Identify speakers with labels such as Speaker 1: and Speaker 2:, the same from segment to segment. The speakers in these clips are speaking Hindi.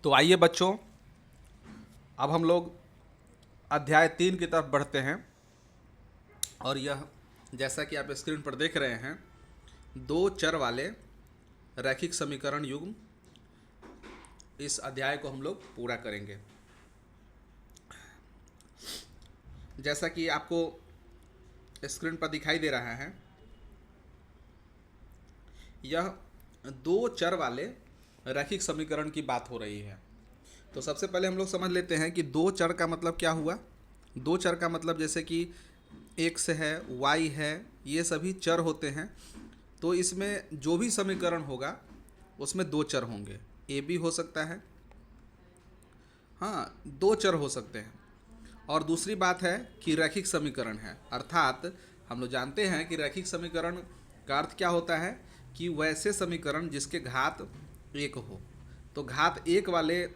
Speaker 1: तो आइए बच्चों, अब हम लोग अध्याय 3 की तरफ बढ़ते हैं। और यह जैसा कि आप स्क्रीन पर देख रहे हैं, दो चर वाले रैखिक समीकरण युग्म, इस अध्याय को हम लोग पूरा करेंगे। जैसा कि आपको स्क्रीन पर दिखाई दे रहा है, यह दो चर वाले रैखिक समीकरण की बात हो रही है। तो सबसे पहले हम लोग समझ लेते हैं कि दो चर का मतलब क्या हुआ। दो चर का मतलब जैसे कि x है, y है, ये सभी चर होते हैं। तो इसमें जो भी समीकरण होगा उसमें दो चर होंगे। ए बी हो सकता है, हाँ, दो चर हो सकते हैं। और दूसरी बात है कि रैखिक समीकरण है, अर्थात हम लोग जानते हैं कि रैखिक समीकरण का अर्थ क्या होता है कि वैसे समीकरण जिसके घात एक हो। तो घात एक वाले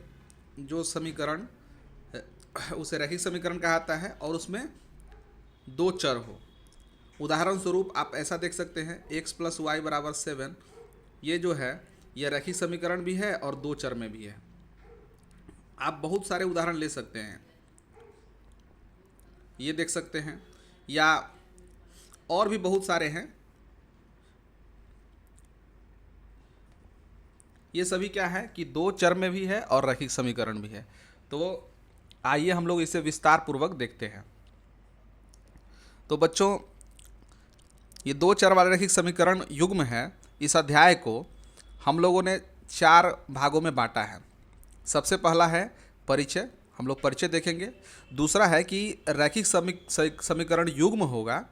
Speaker 1: जो समीकरण उसे रैखिक समीकरण कहा जाता है और उसमें दो चर हो। उदाहरण स्वरूप आप ऐसा देख सकते हैं, x प्लस वाई बराबर 7, ये जो है यह रैखिक समीकरण भी है और दो चर में भी है। आप बहुत सारे उदाहरण ले सकते हैं, ये देख सकते हैं, या और भी बहुत सारे हैं। ये सभी क्या है कि दो चर में भी है और रैखिक समीकरण भी है। तो आइए हम लोग इसे विस्तार पूर्वक देखते हैं। तो बच्चों, ये दो चर वाले रैखिक समीकरण युग्म है, इस अध्याय को हम लोगों ने चार भागों में बांटा है। सबसे पहला है परिचय, हम लोग परिचय देखेंगे। दूसरा है कि रैखिक समीकरण युग्म होगा,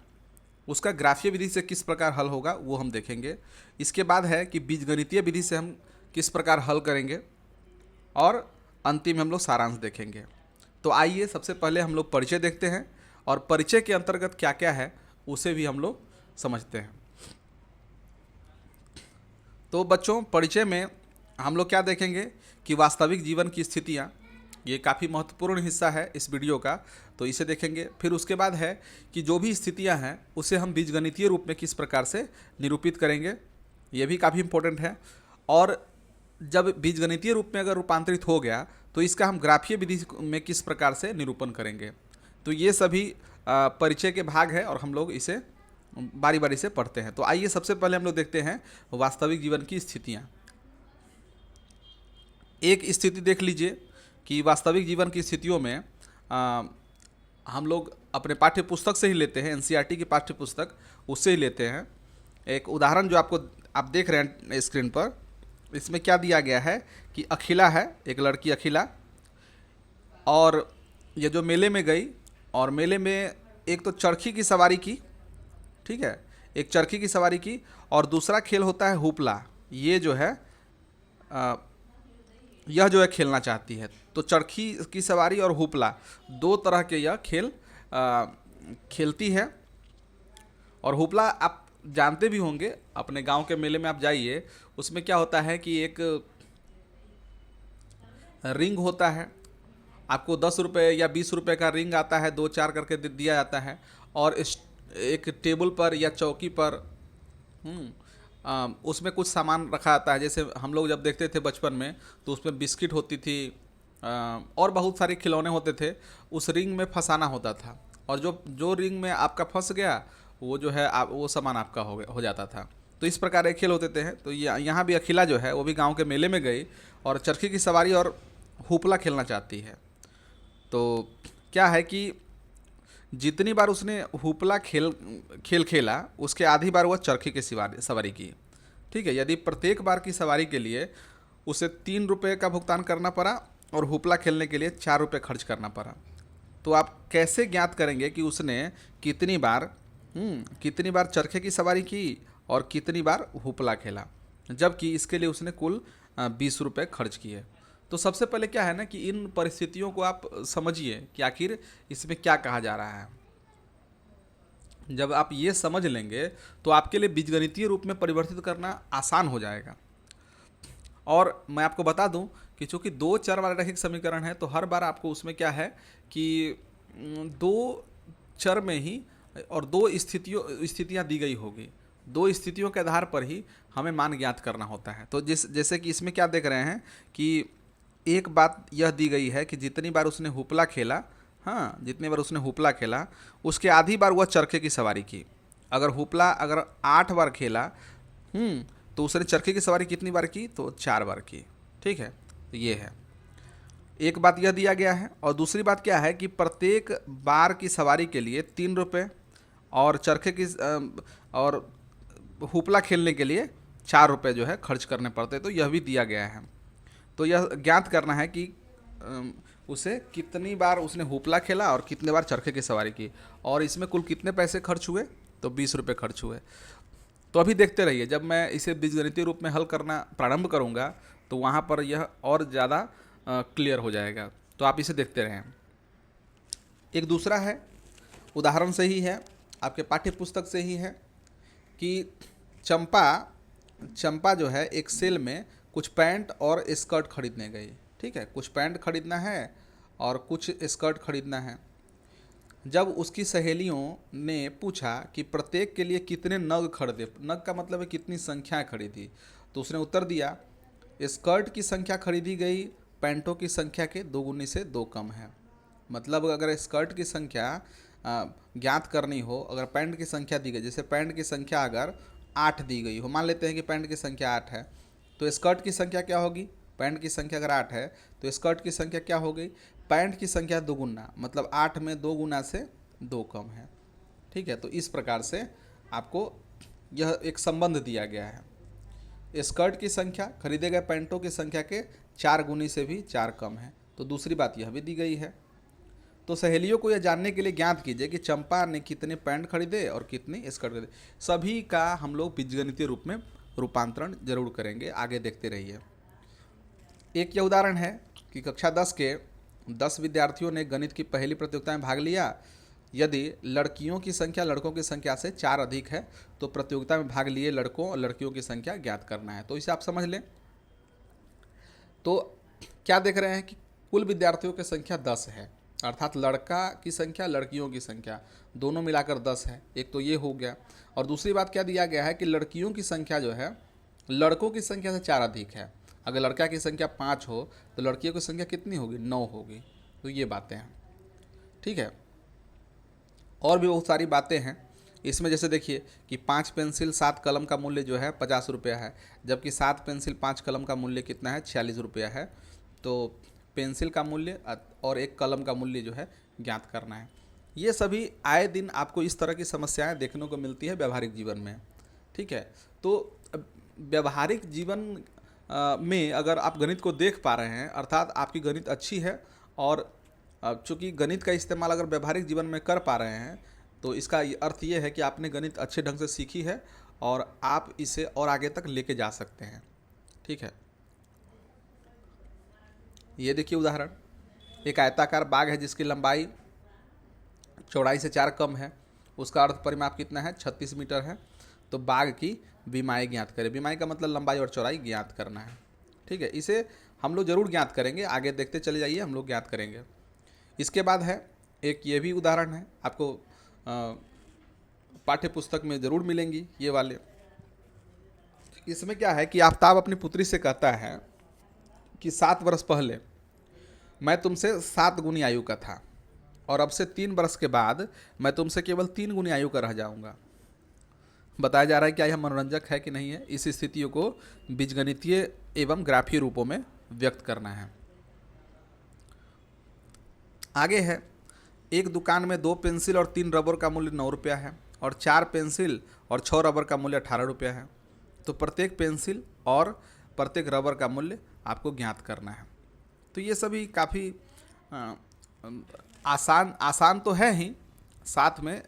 Speaker 1: उसका ग्राफीय विधि से किस प्रकार हल होगा वो हम देखेंगे। इसके बाद है कि बीजगणितीय विधि से हम किस प्रकार हल करेंगे, और अंतिम में हम लोग सारांश देखेंगे। तो आइए सबसे पहले हम लोग परिचय देखते हैं, और परिचय के अंतर्गत क्या क्या है उसे भी हम लोग समझते हैं। तो बच्चों, परिचय में हम लोग क्या देखेंगे कि वास्तविक जीवन की स्थितियाँ, ये काफ़ी महत्वपूर्ण हिस्सा है इस वीडियो का, तो इसे देखेंगे। फिर उसके बाद है कि जो भी स्थितियाँ हैं उसे हम बीजगणितीय रूप में किस प्रकार से निरूपित करेंगे, ये भी काफ़ी इम्पोर्टेंट है। और जब बीजगणितीय रूप में अगर रूपांतरित हो गया तो इसका हम ग्राफीय विधि में किस प्रकार से निरूपण करेंगे। तो ये सभी परिचय के भाग है और हम लोग इसे बारी बारी से पढ़ते हैं। तो आइए सबसे पहले हम लोग देखते हैं वास्तविक जीवन की स्थितियाँ। एक स्थिति देख लीजिए कि वास्तविक जीवन की स्थितियों में हम लोग अपने पाठ्य पुस्तक से ही लेते हैं, एनसीईआरटी की पाठ्य पुस्तक, उससे ही लेते हैं। एक उदाहरण जो आप देख रहे हैं स्क्रीन पर, इसमें क्या दिया गया है कि अखिला है, एक लड़की अखिला, और ये जो मेले में गई और मेले में एक तो चरखी की सवारी की, ठीक है, एक चरखी की सवारी की, और दूसरा खेल होता है हुपला। ये जो है यह जो है खेलना चाहती है। तो चरखी की सवारी और हुपला, दो तरह के यह खेल खेलती है। और हुपला आप जानते भी होंगे, अपने गांव के मेले में आप जाइए, उसमें क्या होता है कि एक रिंग होता है, आपको 10 रुपये या 20 रुपये का रिंग आता है, दो चार करके दिया जाता है। और एक टेबल पर या चौकी पर उसमें कुछ सामान रखा आता है। जैसे हम लोग जब देखते थे बचपन में, तो उसमें बिस्किट होती थी और बहुत सारे खिलौने होते थे। उस रिंग में फंसाना होता था, और जो जो रिंग में आपका फंस गया वो जो है वो सामान आपका हो जाता था। तो इस प्रकार के खेल होते थे। तो यहाँ भी अखिला जो है वो भी गांव के मेले में गई और चरखी की सवारी और हुपला खेलना चाहती है। तो क्या है कि जितनी बार उसने हुपला खेला, उसके आधी बार वह चरखी की सवारी की, ठीक है। यदि प्रत्येक बार की सवारी के लिए उसे 3 रुपये का भुगतान करना पड़ा और हुपला खेलने के लिए 4 रुपये खर्च करना पड़ा, तो आप कैसे ज्ञात करेंगे कि उसने कितनी बार चरखे की सवारी की और कितनी बार हुपला खेला, जबकि इसके लिए उसने कुल 20 रुपये खर्च किए। तो सबसे पहले क्या है ना कि इन परिस्थितियों को आप समझिए कि आखिर इसमें क्या कहा जा रहा है। जब आप ये समझ लेंगे तो आपके लिए बीजगणितीय रूप में परिवर्तित करना आसान हो जाएगा। और मैं आपको बता दूं कि चूंकि दो चर वाला रैखिक समीकरण है, तो हर बार आपको उसमें क्या है कि दो चर में ही और दो स्थितियाँ दी गई होगी। दो स्थितियों के आधार पर ही हमें मान ज्ञात करना होता है। तो जैसे कि इसमें क्या देख रहे हैं कि एक बात यह दी गई है कि जितनी बार उसने हुपला खेला, हाँ, जितनी बार उसने हुपला खेला उसके आधी बार वह चरखे की सवारी की। अगर हुपला अगर 8 बार खेला, तो उसने चरखे की सवारी कितनी बार की? तो 4 बार की। ठीक है, तो ये है, एक बात यह दिया गया है। और दूसरी बात क्या है कि प्रत्येक बार की सवारी के लिए 3 रुपये और चरखे की और हुपला खेलने के लिए 4 रुपये जो है खर्च करने पड़ते, तो यह भी दिया गया है। तो यह ज्ञात करना है कि उसे कितनी बार उसने हुपला खेला और कितने बार चरखे की सवारी की, और इसमें कुल कितने पैसे खर्च हुए? तो 20 रुपये खर्च हुए। तो अभी देखते रहिए, जब मैं इसे बीजगणितीय रूप में हल करना प्रारंभ करूँगा तो वहाँ पर यह और ज़्यादा क्लियर हो जाएगा। तो आप इसे देखते रहें। एक दूसरा है, उदाहरण से ही है, आपके पाठ्य पुस्तक से ही है, कि चंपा जो है एक सेल में कुछ पैंट और स्कर्ट खरीदने गई। ठीक है, कुछ पैंट खरीदना है और कुछ स्कर्ट खरीदना है। जब उसकी सहेलियों ने पूछा कि प्रत्येक के लिए कितने नग खरीदे, नग का मतलब है कितनी संख्या खरीदी, तो उसने उत्तर दिया स्कर्ट की संख्या खरीदी गई पैंटों की संख्या के 2 गुनी से 2 कम है। मतलब अगर स्कर्ट की संख्या ज्ञात करनी हो, अगर पैंट की संख्या दी गई, जैसे पैंट की संख्या अगर 8 दी गई हो, मान लेते हैं कि पैंट की संख्या 8 है, तो स्कर्ट की संख्या क्या होगी? पैंट की संख्या अगर 8 है तो स्कर्ट की संख्या क्या हो गई? पैंट की संख्या 2 गुना, मतलब 8 में 2 गुना से 2 कम है। ठीक है, तो इस प्रकार से आपको यह एक संबंध दिया गया है। स्कर्ट की संख्या खरीदे गए पैंटों की संख्या के 4 गुनी से भी 4 कम है। तो दूसरी बात यह भी दी गई है। तो सहेलियों को यह जानने के लिए ज्ञात कीजिए कि चंपा ने कितने पैंट खरीदे और कितनी स्कर्ट खरीदे। सभी का हम लोग बीजगणितीय रूप में रूपांतरण जरूर करेंगे, आगे देखते रहिए। एक यह उदाहरण है कि कक्षा 10 के 10 विद्यार्थियों ने गणित की पहली प्रतियोगिता में भाग लिया। यदि लड़कियों की संख्या लड़कों की संख्या से 4 अधिक है तो प्रतियोगिता में भाग लिए लड़कों और लड़कियों की संख्या ज्ञात करना है। तो इसे आप समझ लें। तो क्या देख रहे हैं कि कुल विद्यार्थियों की संख्या 10 है, अर्थात लड़का की संख्या लड़कियों की संख्या दोनों मिलाकर 10 है। एक तो ये हो गया। और दूसरी बात क्या दिया गया है कि लड़कियों की संख्या जो है लड़कों की संख्या से 4 अधिक है। अगर लड़का की संख्या 5 हो तो लड़कियों की संख्या कितनी होगी? 9 होगी। तो ये बातें हैं। ठीक है, और भी बहुत सारी बातें हैं इसमें। जैसे देखिए कि 5 पेंसिल 7 कलम का मूल्य जो है 50 रुपया है, जबकि 7 पेंसिल 5 कलम का मूल्य कितना है? 46 रुपया है। तो पेंसिल का मूल्य और एक कलम का मूल्य जो है ज्ञात करना है। ये सभी आए दिन आपको इस तरह की समस्याएं देखने को मिलती है व्यवहारिक जीवन में। ठीक है, तो व्यवहारिक जीवन में अगर आप गणित को देख पा रहे हैं, अर्थात आपकी गणित अच्छी है, और चूँकि गणित का इस्तेमाल अगर व्यवहारिक जीवन में कर पा रहे हैं तो इसका अर्थ ये है कि आपने गणित अच्छे ढंग से सीखी है और आप इसे और आगे तक लेके जा सकते हैं। ठीक है, ये देखिए उदाहरण, एक आयताकार बाग है जिसकी लंबाई चौड़ाई से 4 कम है, उसका अर्ध परिमाप कितना है? 36 मीटर है। तो बाग की विमाएँ ज्ञात करें। विमाएँ का मतलब लंबाई और चौड़ाई ज्ञात करना है। ठीक है, इसे हम लोग जरूर ज्ञात करेंगे, आगे देखते चले जाइए, हम लोग ज्ञात करेंगे। इसके बाद है एक ये भी उदाहरण है, आपको पाठ्य पुस्तक में ज़रूर मिलेंगी ये वाले। इसमें क्या है कि आफताब अपनी पुत्री से कहता है कि 7 वर्ष पहले मैं तुमसे 7 गुनी आयु का था और अब से 3 वर्ष के बाद मैं तुमसे केवल 3 गुनी आयु का रह जाऊंगा। बताया जा रहा है क्या यह मनोरंजक है कि नहीं है? इस स्थितियों को बीजगणितीय एवं ग्राफीय रूपों में व्यक्त करना है। आगे है, एक दुकान में 2 पेंसिल और 3 रबर का मूल्य 9 रुपया है और 4 पेंसिल और 6 रबर का मूल्य 18 रुपया है। तो प्रत्येक पेंसिल और प्रत्येक रबर का मूल्य आपको ज्ञात करना है। तो ये सभी काफ़ी आसान तो है ही, साथ में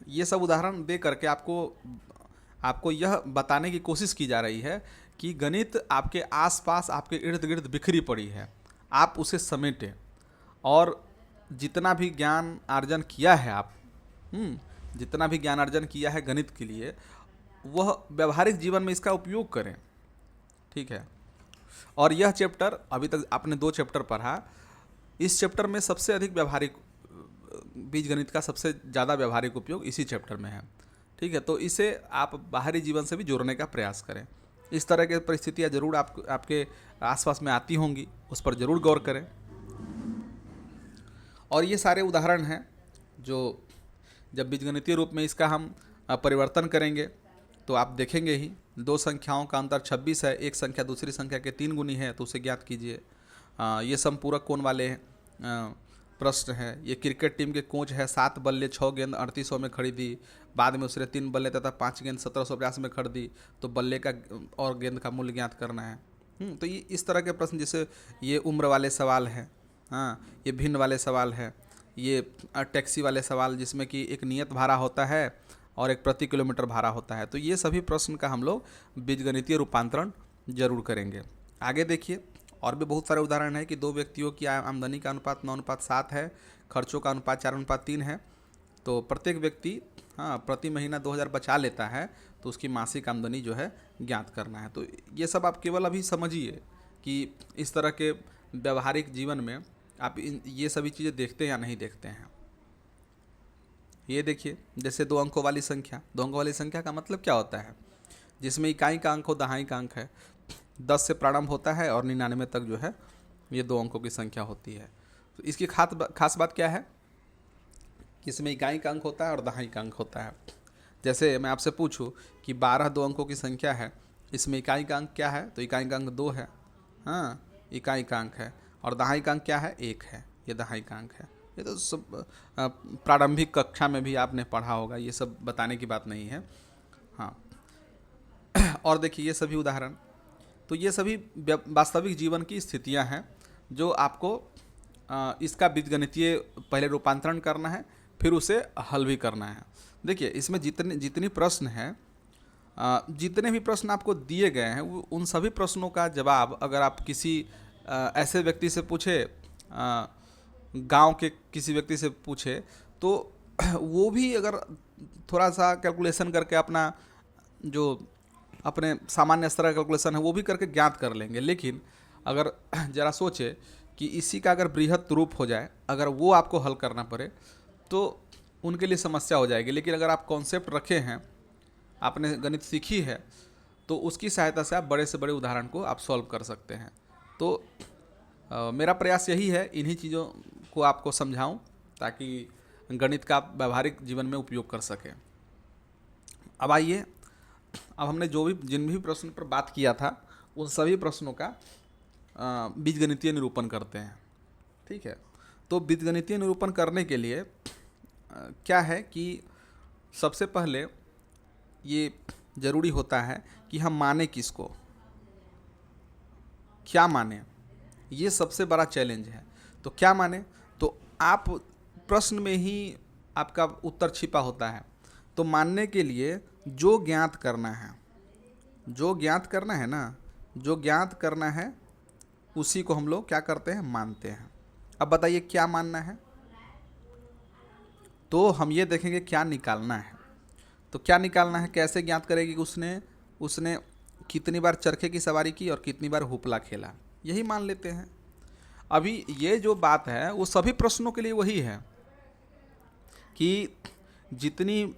Speaker 1: ये सब उदाहरण दे करके आपको यह बताने की कोशिश की जा रही है कि गणित आपके आसपास आपके इर्द गिर्द बिखरी पड़ी है, आप उसे समेटें और जितना भी ज्ञान अर्जन किया है जितना भी ज्ञान अर्जन किया है गणित के लिए, वह व्यवहारिक जीवन में इसका उपयोग करें। ठीक है, और यह चैप्टर अभी तक आपने 2 चैप्टर पढ़ा, इस चैप्टर में सबसे अधिक व्यवहारिक बीजगणित का सबसे ज़्यादा व्यवहारिक उपयोग इसी चैप्टर में है। ठीक है, तो इसे आप बाहरी जीवन से भी जोड़ने का प्रयास करें। इस तरह की परिस्थितियाँ ज़रूर आपके आसपास में आती होंगी, उस पर ज़रूर गौर करें। और ये सारे उदाहरण हैं जो जब बीजगणितीय रूप में इसका हम परिवर्तन करेंगे तो आप देखेंगे ही, दो संख्याओं का अंतर 26 है, एक संख्या दूसरी संख्या के 3 गुनी है, तो उसे ज्ञात कीजिए। ये समपूरक कोण वाले प्रश्न है। ये क्रिकेट टीम के कोच है, 7 बल्ले 6 गेंद 3800 में खरीदी, बाद में उसने 3 बल्ले तथा 5 गेंद 1750 में खरीदी, तो बल्ले का और गेंद का मूल्य ज्ञात करना है। तो ये इस तरह के प्रश्न, जैसे ये उम्र वाले सवाल हैं, हाँ, ये भिन्न वाले सवाल है, ये टैक्सी वाले सवाल जिसमें कि एक नियत भाड़ा होता है और एक प्रति किलोमीटर भाड़ा होता है। तो ये सभी प्रश्न का हम लोग बीजगणितीय रूपांतरण जरूर करेंगे। आगे देखिए, और भी बहुत सारे उदाहरण है कि दो व्यक्तियों की आमदनी का अनुपात 9:7 है, खर्चों का अनुपात 4:3 है, तो प्रत्येक व्यक्ति प्रति महीना 2000 बचा लेता है, तो उसकी मासिक आमदनी जो है ज्ञात करना है। तो ये सब आप केवल अभी समझिए कि इस तरह के व्यवहारिक जीवन में आप ये सभी चीज़ें देखते हैं या नहीं देखते हैं। ये देखिए, जैसे 2 अंकों वाली संख्या, 2 अंकों वाली संख्या का मतलब क्या होता है, जिसमें इकाई का अंक हो, दहाई का अंक है, 10 से प्रारंभ होता है और 99 तक जो है ये 2 अंकों की संख्या होती है। तो इसकी खास बात क्या है कि इसमें इकाई का अंक होता है और दहाई का अंक होता है। जैसे मैं आपसे पूछूं कि 12 2 अंकों की संख्या है, इसमें इकाई का अंक क्या है, तो इकाई का अंक 2 है, हाँ, इकाई का अंक है, और दहाई का अंक क्या है, 1 है, ये दहाई का अंक है। ये तो सब प्रारंभिक कक्षा में भी आपने पढ़ा होगा, ये सब बताने की बात नहीं है। हाँ, और देखिए ये सभी उदाहरण, तो ये सभी वास्तविक जीवन की स्थितियां हैं जो आपको इसका बीजगणितीय पहले रूपांतरण करना है, फिर उसे हल भी करना है। देखिए इसमें जितनी प्रश्न हैं, जितने भी प्रश्न आपको दिए गए हैं, उन सभी प्रश्नों का जवाब अगर आप किसी ऐसे व्यक्ति से पूछे, गांव के किसी व्यक्ति से पूछे, तो वो भी अगर थोड़ा सा कैलकुलेशन करके अपना जो अपने सामान्य स्तर का कैलकुलेशन है वो भी करके ज्ञात कर लेंगे। लेकिन अगर ज़रा सोचे कि इसी का अगर बृहत रूप हो जाए, अगर वो आपको हल करना पड़े तो उनके लिए समस्या हो जाएगी। लेकिन अगर आप कॉन्सेप्ट रखे हैं, आपने गणित सीखी है, तो उसकी सहायता से आप बड़े से बड़े उदाहरण को आप सॉल्व कर सकते हैं। तो मेरा प्रयास यही है, इन्हीं चीज़ों को आपको समझाऊं ताकि गणित का आप व्यावहारिक जीवन में उपयोग कर सकें। अब आइए, अब हमने जिन भी प्रश्न पर बात किया था उन सभी प्रश्नों का बीजगणितीय निरूपण करते हैं। ठीक है, तो बीजगणितीय निरूपण करने के लिए क्या है कि सबसे पहले ये ज़रूरी होता है कि हम माने किसको, क्या माने, ये सबसे बड़ा चैलेंज है। तो क्या माने, तो आप प्रश्न में ही आपका उत्तर छिपा होता है। तो मानने के लिए जो ज्ञात करना है, जो ज्ञात करना है ना, जो ज्ञात करना है उसी को हम लोग क्या करते हैं, मानते हैं। अब बताइए क्या मानना है, तो हम ये देखेंगे क्या निकालना है। तो क्या निकालना है, कैसे ज्ञात करेगी कि उसने कितनी बार चरखे की सवारी की और कितनी बार हुपला खेला, यही मान लेते हैं। अभी ये जो बात है वो सभी प्रश्नों के लिए वही है कि जितनी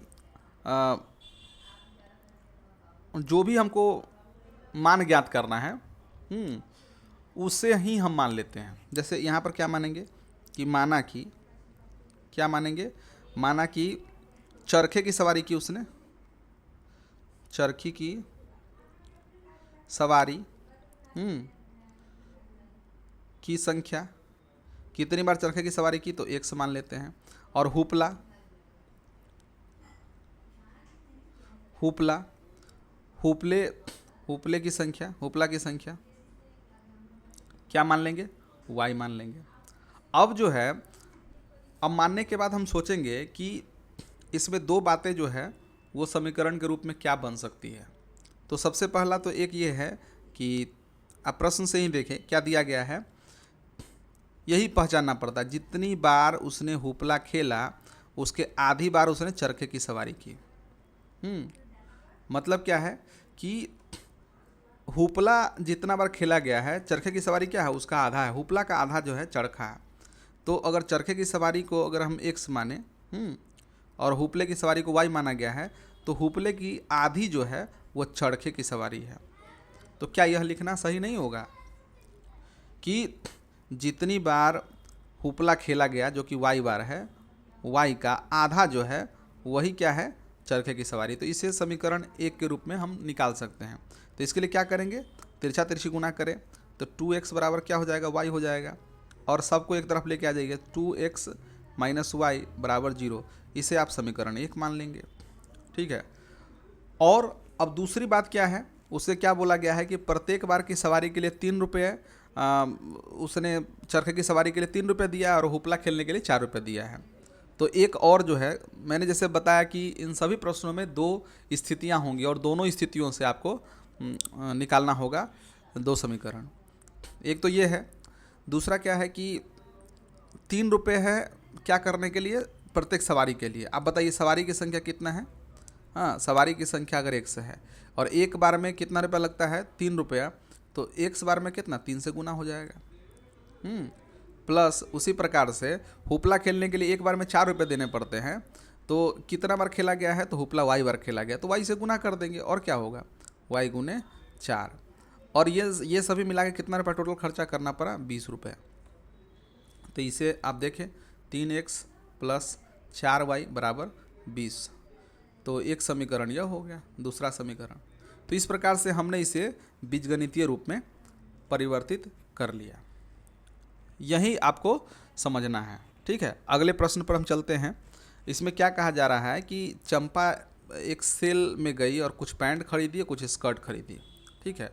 Speaker 1: जो भी हमको मान ज्ञात करना है उससे ही हम मान लेते हैं। जैसे यहाँ पर क्या मानेंगे कि क्या मानेंगे, माना कि चरखे की सवारी की उसने, चरखी की सवारी की संख्या, कितनी बार चरखे की सवारी की, तो 1 से मान लेते हैं। और हुपले की संख्या, हुपला की संख्या क्या मान लेंगे, y मान लेंगे। अब जो है, अब मानने के बाद हम सोचेंगे कि इसमें 2 बातें जो है वो समीकरण के रूप में क्या बन सकती है। तो सबसे पहला तो एक ये है कि आप प्रश्न से ही देखें क्या दिया गया है, यही पहचानना पड़ता है। जितनी बार उसने हुपला खेला उसके आधी बार उसने चरखे की सवारी की। मतलब क्या है कि हुपला जितना बार खेला गया है, चरखे की सवारी क्या है, उसका आधा है, हुपला का आधा जो है चरखा है। तो अगर चरखे की सवारी को अगर हम x माने और हुपले की सवारी को y माना गया है, तो हुपले की आधी जो है वो चरखे की सवारी है। तो क्या यह लिखना सही नहीं होगा कि जितनी बार हुपला खेला गया जो कि y बार है, y का आधा जो है वही क्या है, चरखे की सवारी। तो इसे समीकरण 1 के रूप में हम निकाल सकते हैं। तो इसके लिए क्या करेंगे, तिरछा तिरछी गुना करें तो 2x बराबर क्या हो जाएगा, y हो जाएगा, और सबको एक तरफ लेके आ जाइए, 2x माइनस वाई बराबर 0। इसे आप समीकरण 1 मान लेंगे। ठीक है। और अब दूसरी बात क्या है, उससे क्या बोला गया है कि प्रत्येक बार की सवारी के लिए 3 रुपये, उसने चरखे की सवारी के लिए 3 रुपये दिया और हुपला खेलने के लिए 4 रुपये दिया है। तो एक और जो है, मैंने जैसे बताया कि इन सभी प्रश्नों में 2 स्थितियां होंगी और दोनों स्थितियों से आपको निकालना होगा 2 समीकरण। एक तो ये है, दूसरा क्या है कि 3 रुपये है क्या करने के लिए, प्रत्येक सवारी के लिए। आप बताइए सवारी की संख्या कितना है, हाँ सवारी की संख्या अगर 1 है और एक बार में कितना रुपया लगता है, 3 रुपया, तो 1 बार में कितना, 3 से गुना हो जाएगा। प्लस उसी प्रकार से हुपला खेलने के लिए एक बार में 4 रुपये देने पड़ते हैं, तो कितना बार खेला गया है, तो हुपला y बार खेला गया, तो y से गुना कर देंगे और क्या होगा, y गुने 4। और ये सभी मिला के कितना रुपया टोटल खर्चा करना पड़ा, 20 रुपये। तो इसे आप देखें 3x प्लस 4y बराबर 20। तो एक समीकरण यह हो गया, दूसरा समीकरण। तो इस प्रकार से हमने इसे बीजगणितीय रूप में परिवर्तित कर लिया। यही आपको समझना है। ठीक है, अगले प्रश्न पर हम चलते हैं। इसमें क्या कहा जा रहा है कि चंपा एक सेल में गई और कुछ पैंट खरीदी, कुछ स्कर्ट खरीदी। ठीक है,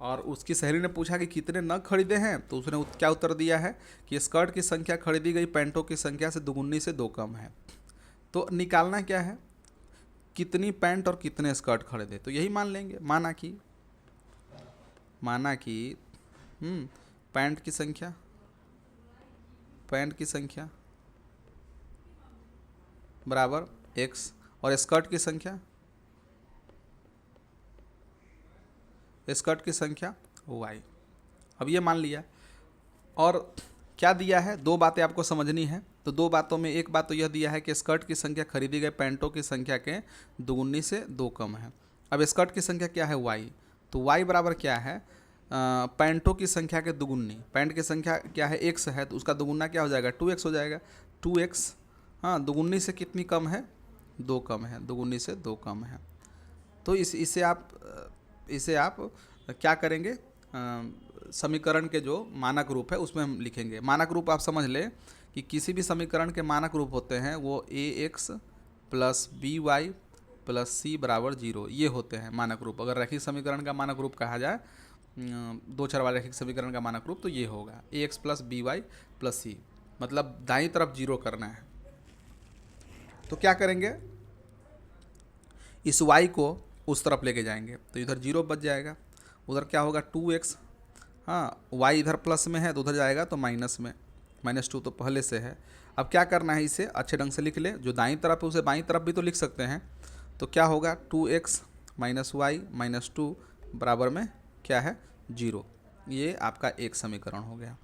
Speaker 1: और उसकी सहेली ने पूछा कि कितने नग खरीदे हैं, तो उसने क्या उत्तर दिया है कि स्कर्ट की संख्या खरीदी गई पैंटों की संख्या से दुगुनी से 2 कम है। तो निकालना क्या है, कितनी पैंट और कितने स्कर्ट खरीदे, तो यही मान लेंगे। माना कि पैंट की संख्या बराबर x और स्कर्ट की संख्या y। अब ये मान लिया, और क्या दिया है, 2 बातें आपको समझनी है। तो 2 बातों में एक बात तो यह दिया है कि स्कर्ट की संख्या खरीदी गए पैंटों की संख्या के दुगुनी से 2 कम है। अब स्कर्ट की संख्या क्या है, y, तो y बराबर क्या है, पैंटों की संख्या के दुगुनी। पैंट की संख्या क्या है, x है, तो उसका दुगुना क्या हो जाएगा, 2x हो जाएगा। 2x, हाँ दुगुनी से कितनी कम है, 2 कम है, दुगुनी से 2 कम है। तो इसे आप क्या करेंगे, समीकरण के जो मानक रूप है उसमें हम लिखेंगे। मानक रूप आप समझ लें कि किसी भी समीकरण के मानक रूप होते हैं वो ax plus by plus c बराबर 0, ये होते हैं मानक रूप। अगर रैखिक समीकरण का मानक रूप कहा जाए, 2 चर वाले रैखिक समीकरण का मानक रूप, तो ये होगा ax plus by plus c, मतलब दाईं तरफ 0 करना है। तो क्या करेंगे, इस y को उस तरफ लेके जाएंगे, तो इधर 0 बच जाएगा, उधर क्या होगा 2x, हाँ y इधर प्लस में है तो उधर जाएगा तो माइनस में, -2 तो पहले से है। अब क्या करना है, इसे अच्छे ढंग से लिख ले, जो दाईं तरफ है उसे बाईं तरफ भी तो लिख सकते हैं। तो क्या होगा 2x माइनस वाई माइनस 2 बराबर में क्या है 0। ये आपका एक समीकरण हो गया।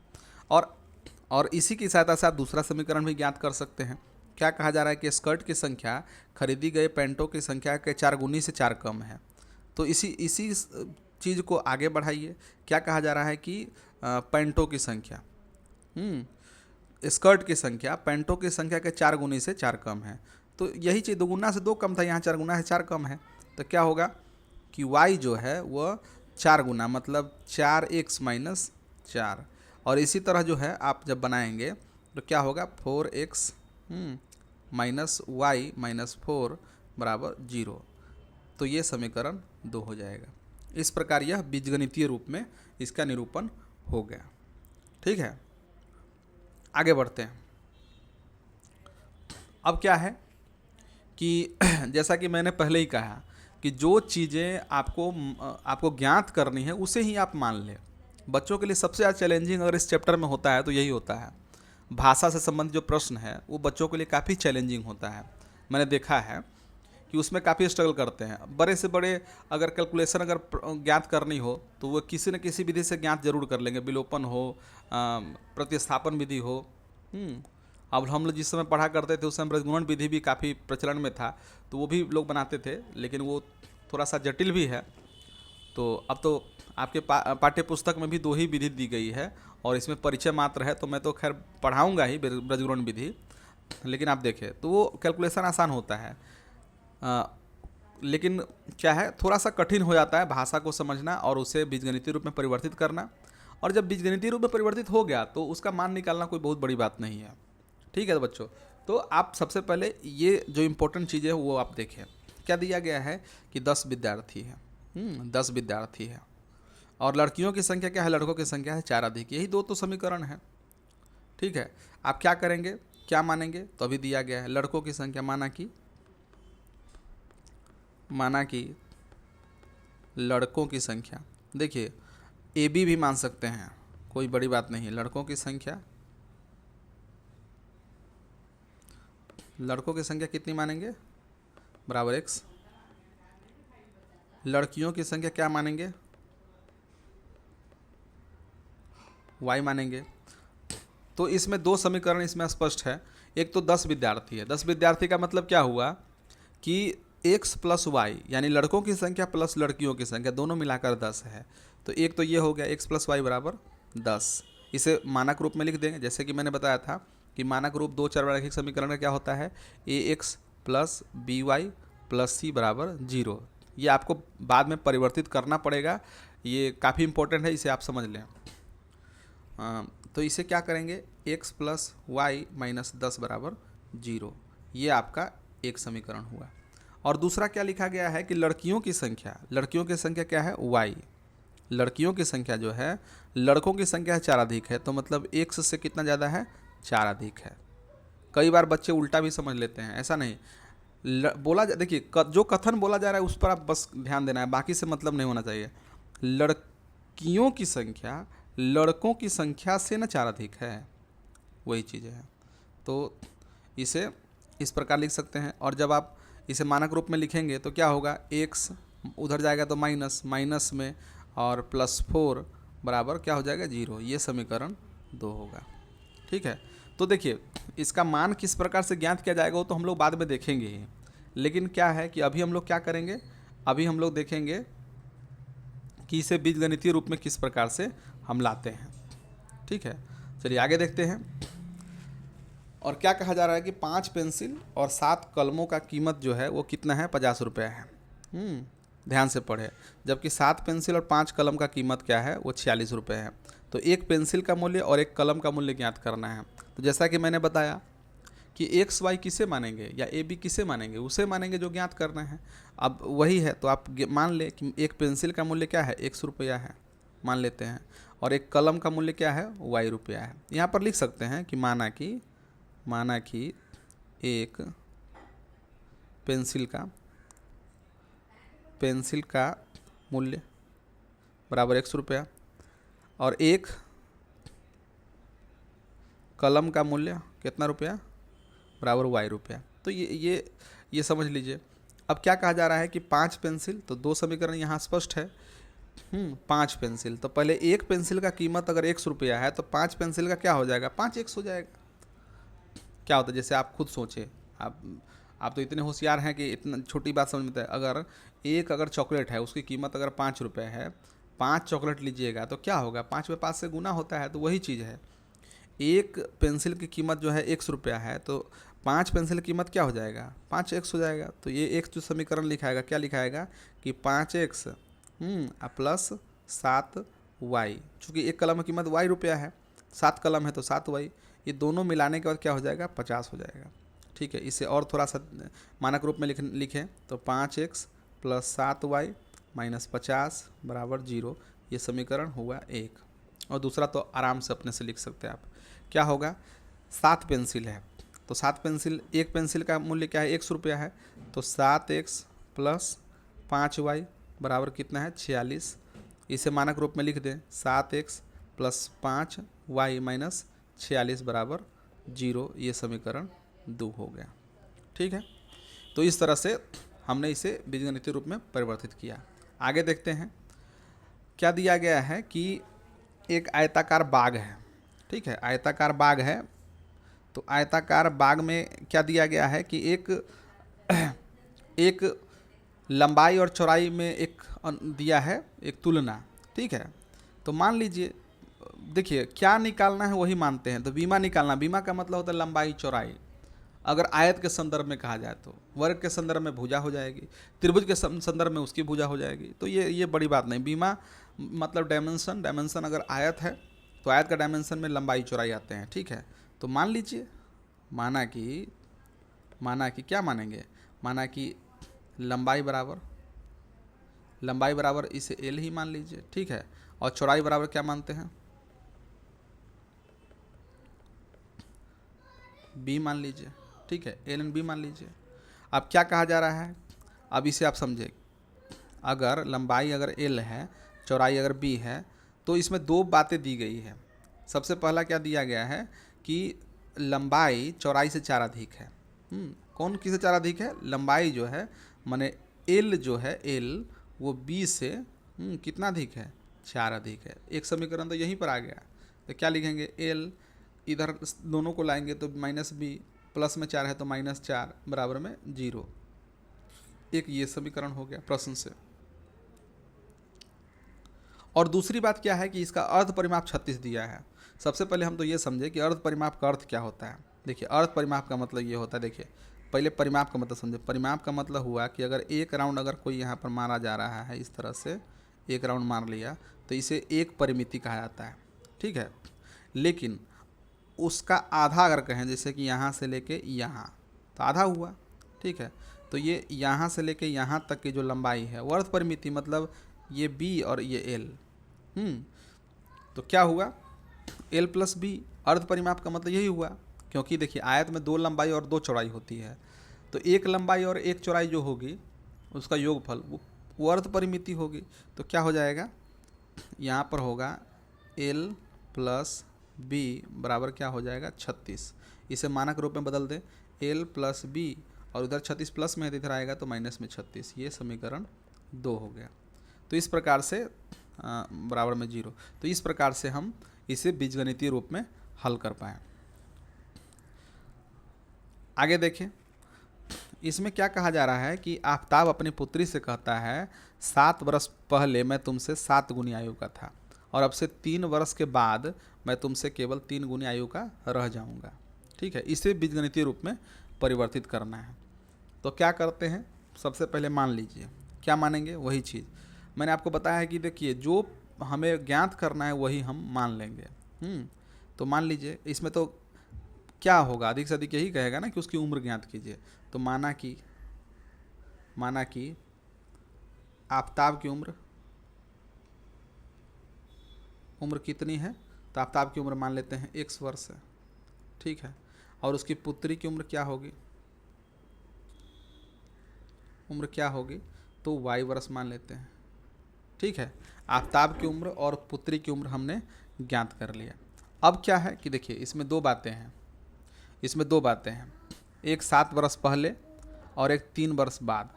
Speaker 1: और इसी की सहायता से आप दूसरा समीकरण भी ज्ञात कर सकते हैं। क्या कहा जा रहा है कि स्कर्ट की संख्या खरीदी गए पैंटों की संख्या के 4 गुनी से 4 कम है। तो इसी चीज़ को आगे बढ़ाइए। क्या कहा जा रहा है कि पैंटों की संख्या, स्कर्ट की संख्या पैंटों की संख्या के 4 गुनी से 4 कम है। तो यही चीज़ 2 गुना से 2 कम था, यहाँ 4 गुना से 4 कम है। तो क्या होगा कि y जो है वह 4 गुना मतलब 4x माइनस 4। और इसी तरह जो है आप जब बनाएंगे तो क्या होगा 4x माइनस वाई माइनस 4 बराबर 0। तो ये समीकरण 2 हो जाएगा। इस प्रकार यह बीजगणितीय रूप में इसका निरूपण हो गया। ठीक है, आगे बढ़ते हैं। अब क्या है कि जैसा कि मैंने पहले ही कहा कि जो चीज़ें आपको ज्ञात करनी है उसे ही आप मान लें। बच्चों के लिए सबसे ज़्यादा चैलेंजिंग अगर इस चैप्टर में होता है तो यही होता है। भाषा से संबंधित जो प्रश्न है वो बच्चों के लिए काफ़ी चैलेंजिंग होता है। मैंने देखा है कि उसमें काफ़ी स्ट्रगल करते हैं। बड़े से बड़े अगर कैलकुलेशन अगर ज्ञात करनी हो तो वो किसी न किसी विधि से ज्ञात जरूर कर लेंगे, विलोपन हो, प्रतिस्थापन विधि हो। अब हम लोग जिस समय पढ़ा करते थे उस समय प्रगुणन विधि भी काफ़ी प्रचलन में था, तो वो भी लोग बनाते थे, लेकिन वो थोड़ा सा जटिल भी है। तो अब तो आपके पाठ्य पुस्तक में भी 2 ही विधि दी गई है और इसमें परिचय मात्र है, तो मैं तो खैर पढ़ाऊँगा ही ब्रजगुणन विधि, लेकिन आप देखें तो वो कैलकुलेशन आसान होता है। लेकिन क्या है, थोड़ा सा कठिन हो जाता है भाषा को समझना और उसे बीजगणितीय रूप में परिवर्तित करना। और जब बीजगणितीय रूप में परिवर्तित हो गया तो उसका मान निकालना कोई बहुत बड़ी बात नहीं है। ठीक है बच्चों, तो आप सबसे पहले ये जो इम्पोर्टेंट चीज़ है वो आप देखें। क्या दिया गया है कि 10 विद्यार्थी है, 10 विद्यार्थी है, और लड़कियों की संख्या क्या है, लड़कों की संख्या है 4 अधिक। यही 2 तो समीकरण है। ठीक है, आप क्या करेंगे, क्या मानेंगे, तो अभी दिया गया है लड़कों की संख्या माना कि लड़कों की संख्या, देखिए ए बी भी मान सकते हैं, कोई बड़ी बात नहीं है। लड़कों की संख्या कितनी मानेंगे, बराबर x। लड़कियों की संख्या क्या मानेंगे, y मानेंगे। तो इसमें 2 समीकरण इसमें स्पष्ट है। एक तो 10 विद्यार्थी है, 10 विद्यार्थी का मतलब क्या हुआ कि x प्लस वाई, यानी लड़कों की संख्या प्लस लड़कियों की संख्या दोनों मिलाकर 10 है। तो एक तो ये हो गया x प्लस वाई बराबर 10। इसे मानक रूप में लिख देंगे, जैसे कि मैंने बताया था कि मानक रूप 2 चरवारैखिक समीकरण का क्या होता है, ax plus B Y plus C बराबर 0। ये आपको बाद में परिवर्तित करना पड़ेगा, ये काफ़ी इंपॉर्टेंट है, इसे आप समझ लें। तो इसे क्या करेंगे, x प्लस वाई माइनस 10 बराबर 0। ये आपका एक समीकरण हुआ। और दूसरा क्या लिखा गया है कि लड़कियों की संख्या क्या है, y। लड़कियों की संख्या जो है, लड़कों की संख्या है 4 अधिक है, तो मतलब x से कितना ज़्यादा है, 4 अधिक है। कई बार बच्चे उल्टा भी समझ लेते हैं, ऐसा नहीं बोला देखिए जो कथन बोला जा रहा है उस पर आप बस ध्यान देना है, बाकी से मतलब नहीं होना चाहिए। लड़कियों की संख्या लड़कों की संख्या से ना 4 अधिक है, वही चीज़ है। तो इसे इस प्रकार लिख सकते हैं। और जब आप इसे मानक रूप में लिखेंगे तो क्या होगा, x उधर जाएगा तो माइनस में, और +4 बराबर क्या हो जाएगा, 0। ये समीकरण 2 होगा। ठीक है, तो देखिए इसका मान किस प्रकार से ज्ञात किया जाएगा वो तो हम लोग बाद में देखेंगे ही, लेकिन क्या है कि अभी हम लोग क्या करेंगे, अभी हम लोग देखेंगे कि इसे बीजगणितीय रूप में किस प्रकार से हम लाते हैं। ठीक है, चलिए आगे देखते हैं। और क्या कहा जा रहा है कि 5 पेंसिल और 7 कलमों का कीमत जो है वो कितना है, 50 रुपये है। ध्यान से पढ़े, जबकि 7 पेंसिल और 5 कलम का कीमत क्या है, वो 46 रुपये है। तो एक पेंसिल का मूल्य और एक कलम का मूल्य ज्ञात करना है। तो जैसा कि मैंने बताया कि एक्स वाई किसे मानेंगे या ए बी किसे मानेंगे, उसे मानेंगे जो ज्ञात करना है। अब वही है, तो आप मान ले कि एक पेंसिल का मूल्य क्या है, 100 रुपया है, मान लेते हैं, और एक कलम का मूल्य क्या है, वाई रुपया है। यहाँ पर लिख सकते हैं कि माना कि एक पेंसिल का मूल्य बराबर 100 रुपया और एक कलम का मूल्य कितना रुपया, बराबर वाई रुपया। तो ये समझ लीजिए। अब क्या कहा जा रहा है कि 5 पेंसिल, तो 2 समीकरण यहाँ स्पष्ट है। 5 पेंसिल, तो पहले एक पेंसिल का कीमत अगर 100 रुपया है तो 5 पेंसिल का क्या हो जाएगा, 5x हो जाएगा। क्या होता है, जैसे आप खुद सोचें, आप तो इतने होशियार हैं कि इतना छोटी बात समझ में आता है। अगर चॉकलेट है, उसकी कीमत अगर 5 रुपये है, 5 चॉकलेट लीजिएगा तो क्या होगा, 5 में 5 से गुना होता है। तो वही चीज़ है, एक पेंसिल की कीमत जो है 100 रुपया है, तो 5 पेंसिल की कीमत क्या हो जाएगा, 5x हो जाएगा। तो ये एक जो समीकरण लिखाएगा, क्या लिखाएगा कि 5x प्लस 7y, चूँकि एक कलम की कीमत y रुपया है, 7 कलम है तो 7y, ये दोनों मिलाने के बाद क्या हो जाएगा, 50 हो जाएगा। ठीक है, इसे और थोड़ा सा मानक रूप में लिखें तो 5x प्लस 7y माइनस 50 बराबर 0। ये समीकरण हुआ 1। और दूसरा तो आराम से अपने से लिख सकते हैं आप, क्या होगा, 7 पेंसिल है तो 7 पेंसिल, एक पेंसिल का मूल्य क्या है, 100 रुपया है, तो 7x प्लस 5y बराबर कितना है, 46। इसे मानक रूप में लिख दें, 7x प्लस 5y माइनस 46 बराबर 0। ये समीकरण 2 हो गया। ठीक है, तो इस तरह से हमने इसे बीजगणितीय रूप में परिवर्तित किया। आगे देखते हैं, क्या दिया गया है कि एक आयताकार बाग है। ठीक है, आयताकार बाग है, तो आयताकार बाग में क्या दिया गया है कि एक लंबाई और चौड़ाई में एक दिया है एक तुलना, ठीक है। तो मान लीजिए, देखिए क्या निकालना है वही मानते हैं, तो बीमा निकालना, बीमा का मतलब होता है लंबाई चौड़ाई। अगर आयत के संदर्भ में कहा जाए तो वर्ग के संदर्भ में भुजा हो जाएगी, त्रिभुज के संदर्भ में उसकी भुजा हो जाएगी। तो ये बड़ी बात नहीं। बीमा मतलब डायमेंशन, डायमेंशन अगर आयत है तो आयत का डायमेंशन में लंबाई चौड़ाई आते हैं, ठीक है। तो मान लीजिए, माना कि क्या मानेंगे, माना कि लंबाई बराबर इसे एल ही मान लीजिए, ठीक है। और चौड़ाई बराबर क्या मानते हैं, बी मान लीजिए, ठीक है। एल एंड बी मान लीजिए। अब क्या कहा जा रहा है, अब इसे आप समझे, अगर लंबाई अगर एल है, चौड़ाई अगर बी है, तो इसमें दो बातें दी गई है। सबसे पहला क्या दिया गया है कि लंबाई चौड़ाई से 4 अधिक है। कौन किससे 4 अधिक है, लंबाई जो है माने एल जो है, एल वो बी से कितना अधिक है, 4 अधिक है। एक समीकरण तो यहीं पर आ गया। तो क्या लिखेंगे, एल इधर दोनों को लाएंगे तो माइनस बी, प्लस में 4 है तो -4 बराबर में 0। एक ये समीकरण हो गया प्रश्न से। और दूसरी बात क्या है कि इसका अर्ध परिमाप 36 दिया है। सबसे पहले हम तो ये समझे कि अर्ध परिमाप का अर्थ क्या होता है। देखिए अर्ध परिमाप का मतलब ये होता है, देखिए पहले परिमाप का मतलब समझे। परिमाप का मतलब हुआ कि अगर एक राउंड अगर कोई यहाँ पर मारा जा रहा है, इस तरह से एक राउंड मार लिया, तो इसे एक परिमिति कहा जाता है, ठीक है। लेकिन उसका आधा अगर कहें, जैसे कि यहाँ से लेके यहाँ, तो आधा हुआ, ठीक है। तो ये यहाँ से लेके यहाँ तक की जो लंबाई है वो अर्ध परिमिति, मतलब ये बी और ये एल। तो क्या हुआ, एल प्लस बी। अर्ध परिमाप का मतलब यही हुआ, क्योंकि देखिए आयत में 2 लंबाई और 2 चौड़ाई होती है, तो एक लंबाई और एक चौड़ाई जो होगी उसका योगफल वो अर्ध परिमिति होगी। तो क्या हो जाएगा, यहाँ पर होगा एल प्लस बी बराबर क्या हो जाएगा, 36। इसे मानक रूप में बदल दें, एल प्लस बी, और उधर 36 प्लस में है तो इधर आएगा तो माइनस में 36। ये समीकरण 2 हो गया। तो इस प्रकार से बराबर में 0। तो इस प्रकार से हम इसे बीजगणितीय रूप में हल कर पाए। आगे देखें, इसमें क्या कहा जा रहा है कि आफताब अपनी पुत्री से कहता है 7 वर्ष पहले मैं तुमसे 7 गुनी आयु का था, और अब से 3 वर्ष के बाद मैं तुमसे केवल 3 गुनी आयु का रह जाऊंगा, ठीक है। इसे बीजगणितीय रूप में परिवर्तित करना है। तो क्या करते हैं, सबसे पहले मान लीजिए, क्या मानेंगे, वही चीज़ मैंने आपको बताया है कि देखिए जो हमें ज्ञात करना है वही हम मान लेंगे। तो मान लीजिए इसमें तो क्या होगा, अधिक से अधिक यही कहेगा ना कि उसकी उम्र ज्ञात कीजिए। तो माना कि आफताब की उम्र कितनी है, तो आफताब की उम्र मान लेते हैं x वर्ष है, ठीक है। और उसकी पुत्री की उम्र क्या होगी, तो y वर्ष मान लेते हैं, ठीक है। आफताब की उम्र और पुत्री की उम्र हमने ज्ञात कर लिया। अब क्या है कि देखिए इसमें दो बातें हैं, एक 7 वर्ष पहले और एक 3 वर्ष बाद।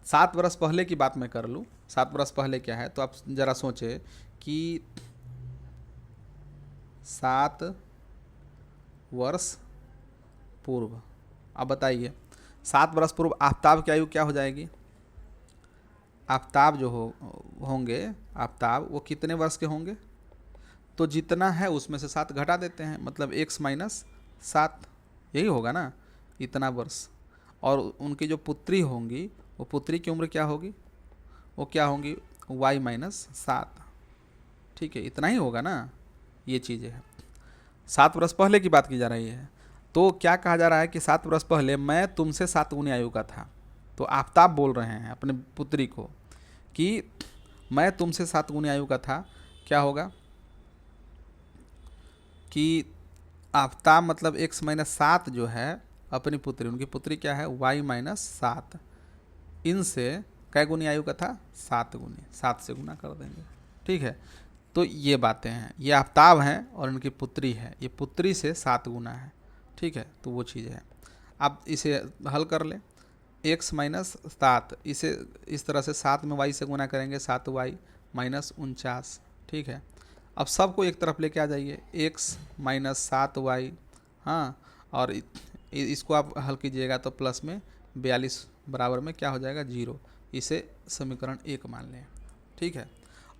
Speaker 1: 7 वर्ष पहले की बात मैं कर लूँ। 7 वर्ष पहले क्या है, तो आप ज़रा सोचें कि 7 वर्ष पूर्व, अब बताइए 7 वर्ष पूर्व आफताब की आयु क्या हो जाएगी, आफताब जो होंगे आफताब वो कितने वर्ष के होंगे, तो जितना है उसमें से 7 घटा देते हैं, मतलब x माइनस 7, यही होगा ना, इतना वर्ष। और उनकी जो पुत्री होंगी वो पुत्री की उम्र क्या होगी, वो क्या होंगी y माइनस 7, ठीक है। इतना ही होगा ना, ये चीज़ें हैं। 7 वर्ष पहले की बात की जा रही है। तो क्या कहा जा रहा है कि 7 वर्ष पहले मैं तुमसे 7 गुनी आयु का था। तो आफताब बोल रहे हैं अपने पुत्री को कि मैं तुमसे 7 गुनी आयु का था। क्या होगा कि आफताब मतलब x माइनस 7 जो है अपनी पुत्री, उनकी पुत्री क्या है y माइनस 7, इनसे कै गुनी आयु का था, 7 गुनी, 7 से गुना कर देंगे, ठीक है। तो ये बातें हैं, ये आफताब हैं और इनकी पुत्री है, ये पुत्री से 7 गुना है, ठीक है। तो वो चीज़ है। आप इसे हल कर लें, x माइनस 7, इसे इस तरह से 7 में y से गुना करेंगे, 7y माइनस 49, ठीक है। अब सबको एक तरफ लेके आ जाइए, x माइनस 7y, हाँ, और इसको आप हल कीजिएगा तो प्लस में 42 बराबर में क्या हो जाएगा 0। इसे समीकरण 1 मान लें, ठीक है।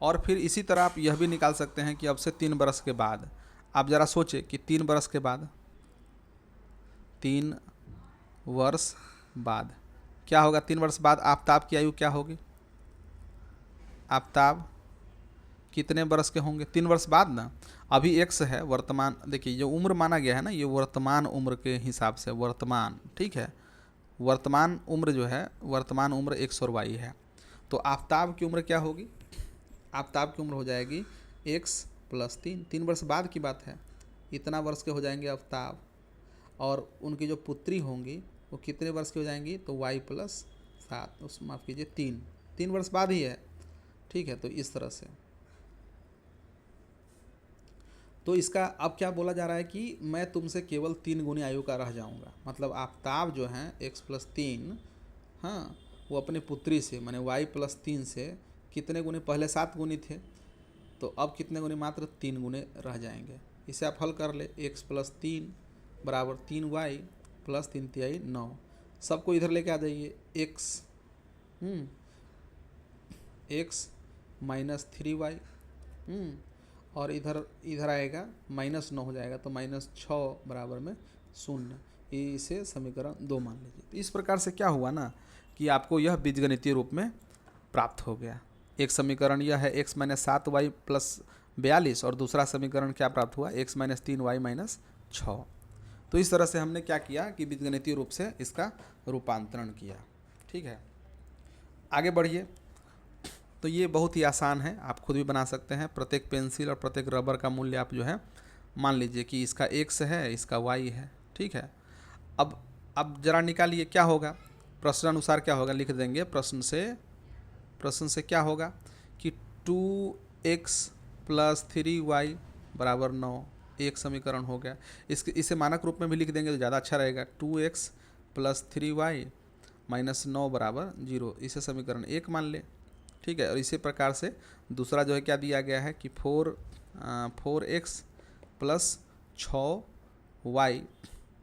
Speaker 1: और फिर इसी तरह आप यह भी निकाल सकते हैं कि अब से 3 बरस के बाद, आप ज़रा सोचें कि 3 बरस के बाद, 3 वर्ष बाद क्या होगा। 3 वर्ष बाद आफ्ताब की आयु क्या होगी, आफ्ताब कितने बरस के होंगे 3 वर्ष बाद ना। अभी x है वर्तमान, देखिए जो उम्र माना गया है ना, ये वर्तमान उम्र के हिसाब से वर्तमान, ठीक है। वर्तमान उम्र जो है, वर्तमान उम्र x और y है। तो आफ्ताब की उम्र क्या होगी, आफ्ताब की उम्र हो जाएगी x + 3। 3 वर्ष बाद की बात है, इतना वर्ष के हो जाएंगे आफ्ताब। और उनकी जो पुत्री होंगी वो कितने वर्ष की हो जाएंगी, तो y + 7, उस माफ़ कीजिए 3 वर्ष बाद ही है, ठीक है। तो इस तरह से, तो इसका अब क्या बोला जा रहा है कि मैं तुमसे केवल 3 गुनी आयु का रह जाऊंगा। मतलब आफ्ताब जो हैं x + 3, हाँ, वो अपने पुत्री से माने y + 3 से कितने गुने, पहले 7 गुनी थे, तो अब कितने गुने, मात्र 3 गुने रह जाएंगे। इसे आप हल कर ले, x + 3 बराबर 3y + 3 तिहाई 9। सबको इधर लेके आ जाइए, x -3y, और इधर आएगा -9 हो जाएगा, तो -6 बराबर में 0। इसे समीकरण 2 मान लीजिए। तो इस प्रकार से क्या हुआ ना कि आपको यह बीजगणितीय रूप में प्राप्त हो गया। एक समीकरण यह है x - 7y + 42, और दूसरा समीकरण क्या प्राप्त हुआ, x - 3y - 6। तो इस तरह से हमने क्या किया कि बीजगणितीय रूप से इसका रूपांतरण किया, ठीक है। आगे बढ़िए। तो ये बहुत ही आसान है, आप खुद भी बना सकते हैं। प्रत्येक पेंसिल और प्रत्येक रबर का मूल्य आप जो है मान लीजिए कि इसका x है, इसका y है, ठीक है। अब जरा निकालिए क्या होगा, प्रश्न अनुसार क्या होगा, लिख देंगे प्रश्न से क्या होगा कि 2x + 3y = 9, एक समीकरण हो गया। इसे मानक रूप में भी लिख देंगे तो ज़्यादा अच्छा रहेगा, 2x + 3y - 9 = 0। इसे समीकरण 1 मान ले, ठीक है। और इसी प्रकार से दूसरा जो है क्या दिया गया है कि 4x + 6y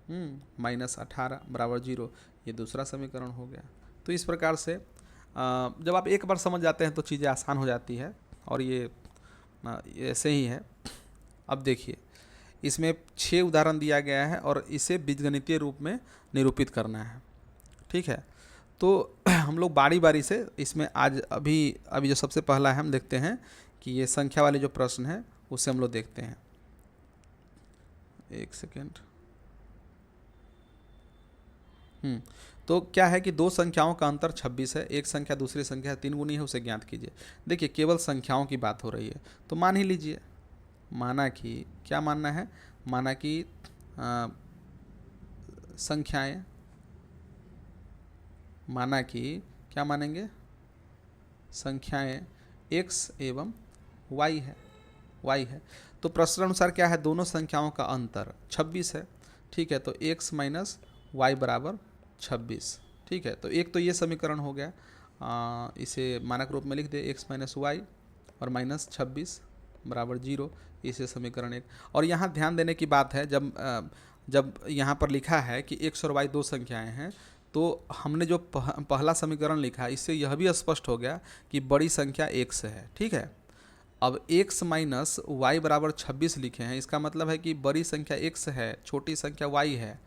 Speaker 1: - 18 = 0। ये दूसरा समीकरण हो गया। तो इस प्रकार से जब आप एक बार समझ जाते हैं तो चीज़ें आसान हो जाती है, और ये ऐसे ही है। अब देखिए, इसमें 6 उदाहरण दिया गया है और इसे बीजगणितीय रूप में निरूपित करना है, ठीक है। तो हम लोग बारी बारी से इसमें आज अभी जो सबसे पहला है हम देखते हैं कि ये संख्या वाले जो प्रश्न है उसे हम लोग देखते हैं। एक सेकेंड। तो क्या है कि दो संख्याओं का अंतर 26 है, एक संख्या दूसरी संख्या 3 गुनी है, उसे ज्ञात कीजिए। देखिए केवल संख्याओं की बात हो रही है, तो मान ही लीजिए, माना कि क्या मानना है, माना कि संख्याएं, माना कि क्या मानेंगे, संख्याएं x एवं y है। तो प्रश्न अनुसार क्या है, दोनों संख्याओं का अंतर 26 है, ठीक है। तो x - y = 26, ठीक है। तो एक तो ये समीकरण हो गया, इसे मानक रूप में लिख दे, x - y और -26 = 0। इसे समीकरण 1। और यहाँ ध्यान देने की बात है, जब यहाँ पर लिखा है कि x और y दो संख्याएं हैं, तो हमने जो पहला समीकरण लिखा इससे यह भी स्पष्ट हो गया कि बड़ी संख्या x है, ठीक है। अब x - y = 26 लिखे हैं, इसका मतलब है कि बड़ी संख्या x है, छोटी संख्या y है,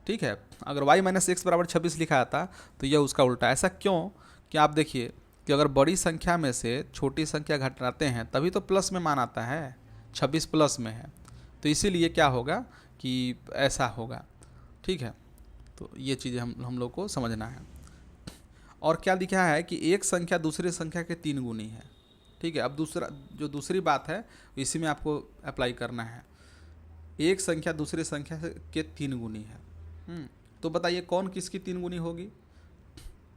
Speaker 1: ठीक है। अगर y - x = 26 लिखा आता तो यह उसका उल्टा। ऐसा क्यों कि आप देखिए कि अगर बड़ी संख्या में से छोटी संख्या घटाते हैं तभी तो प्लस में मान आता है, 26 प्लस में है, तो इसीलिए क्या होगा कि ऐसा होगा, ठीक है। तो ये चीज़ें हम लोग को समझना है। और क्या लिखा है कि एक संख्या दूसरी संख्या के 3 गुनी है, ठीक है। अब दूसरी बात है इसी में आपको अप्लाई करना है, एक संख्या दूसरी संख्या के 3 गुनी है। तो बताइए कौन किसकी 3 गुनी होगी,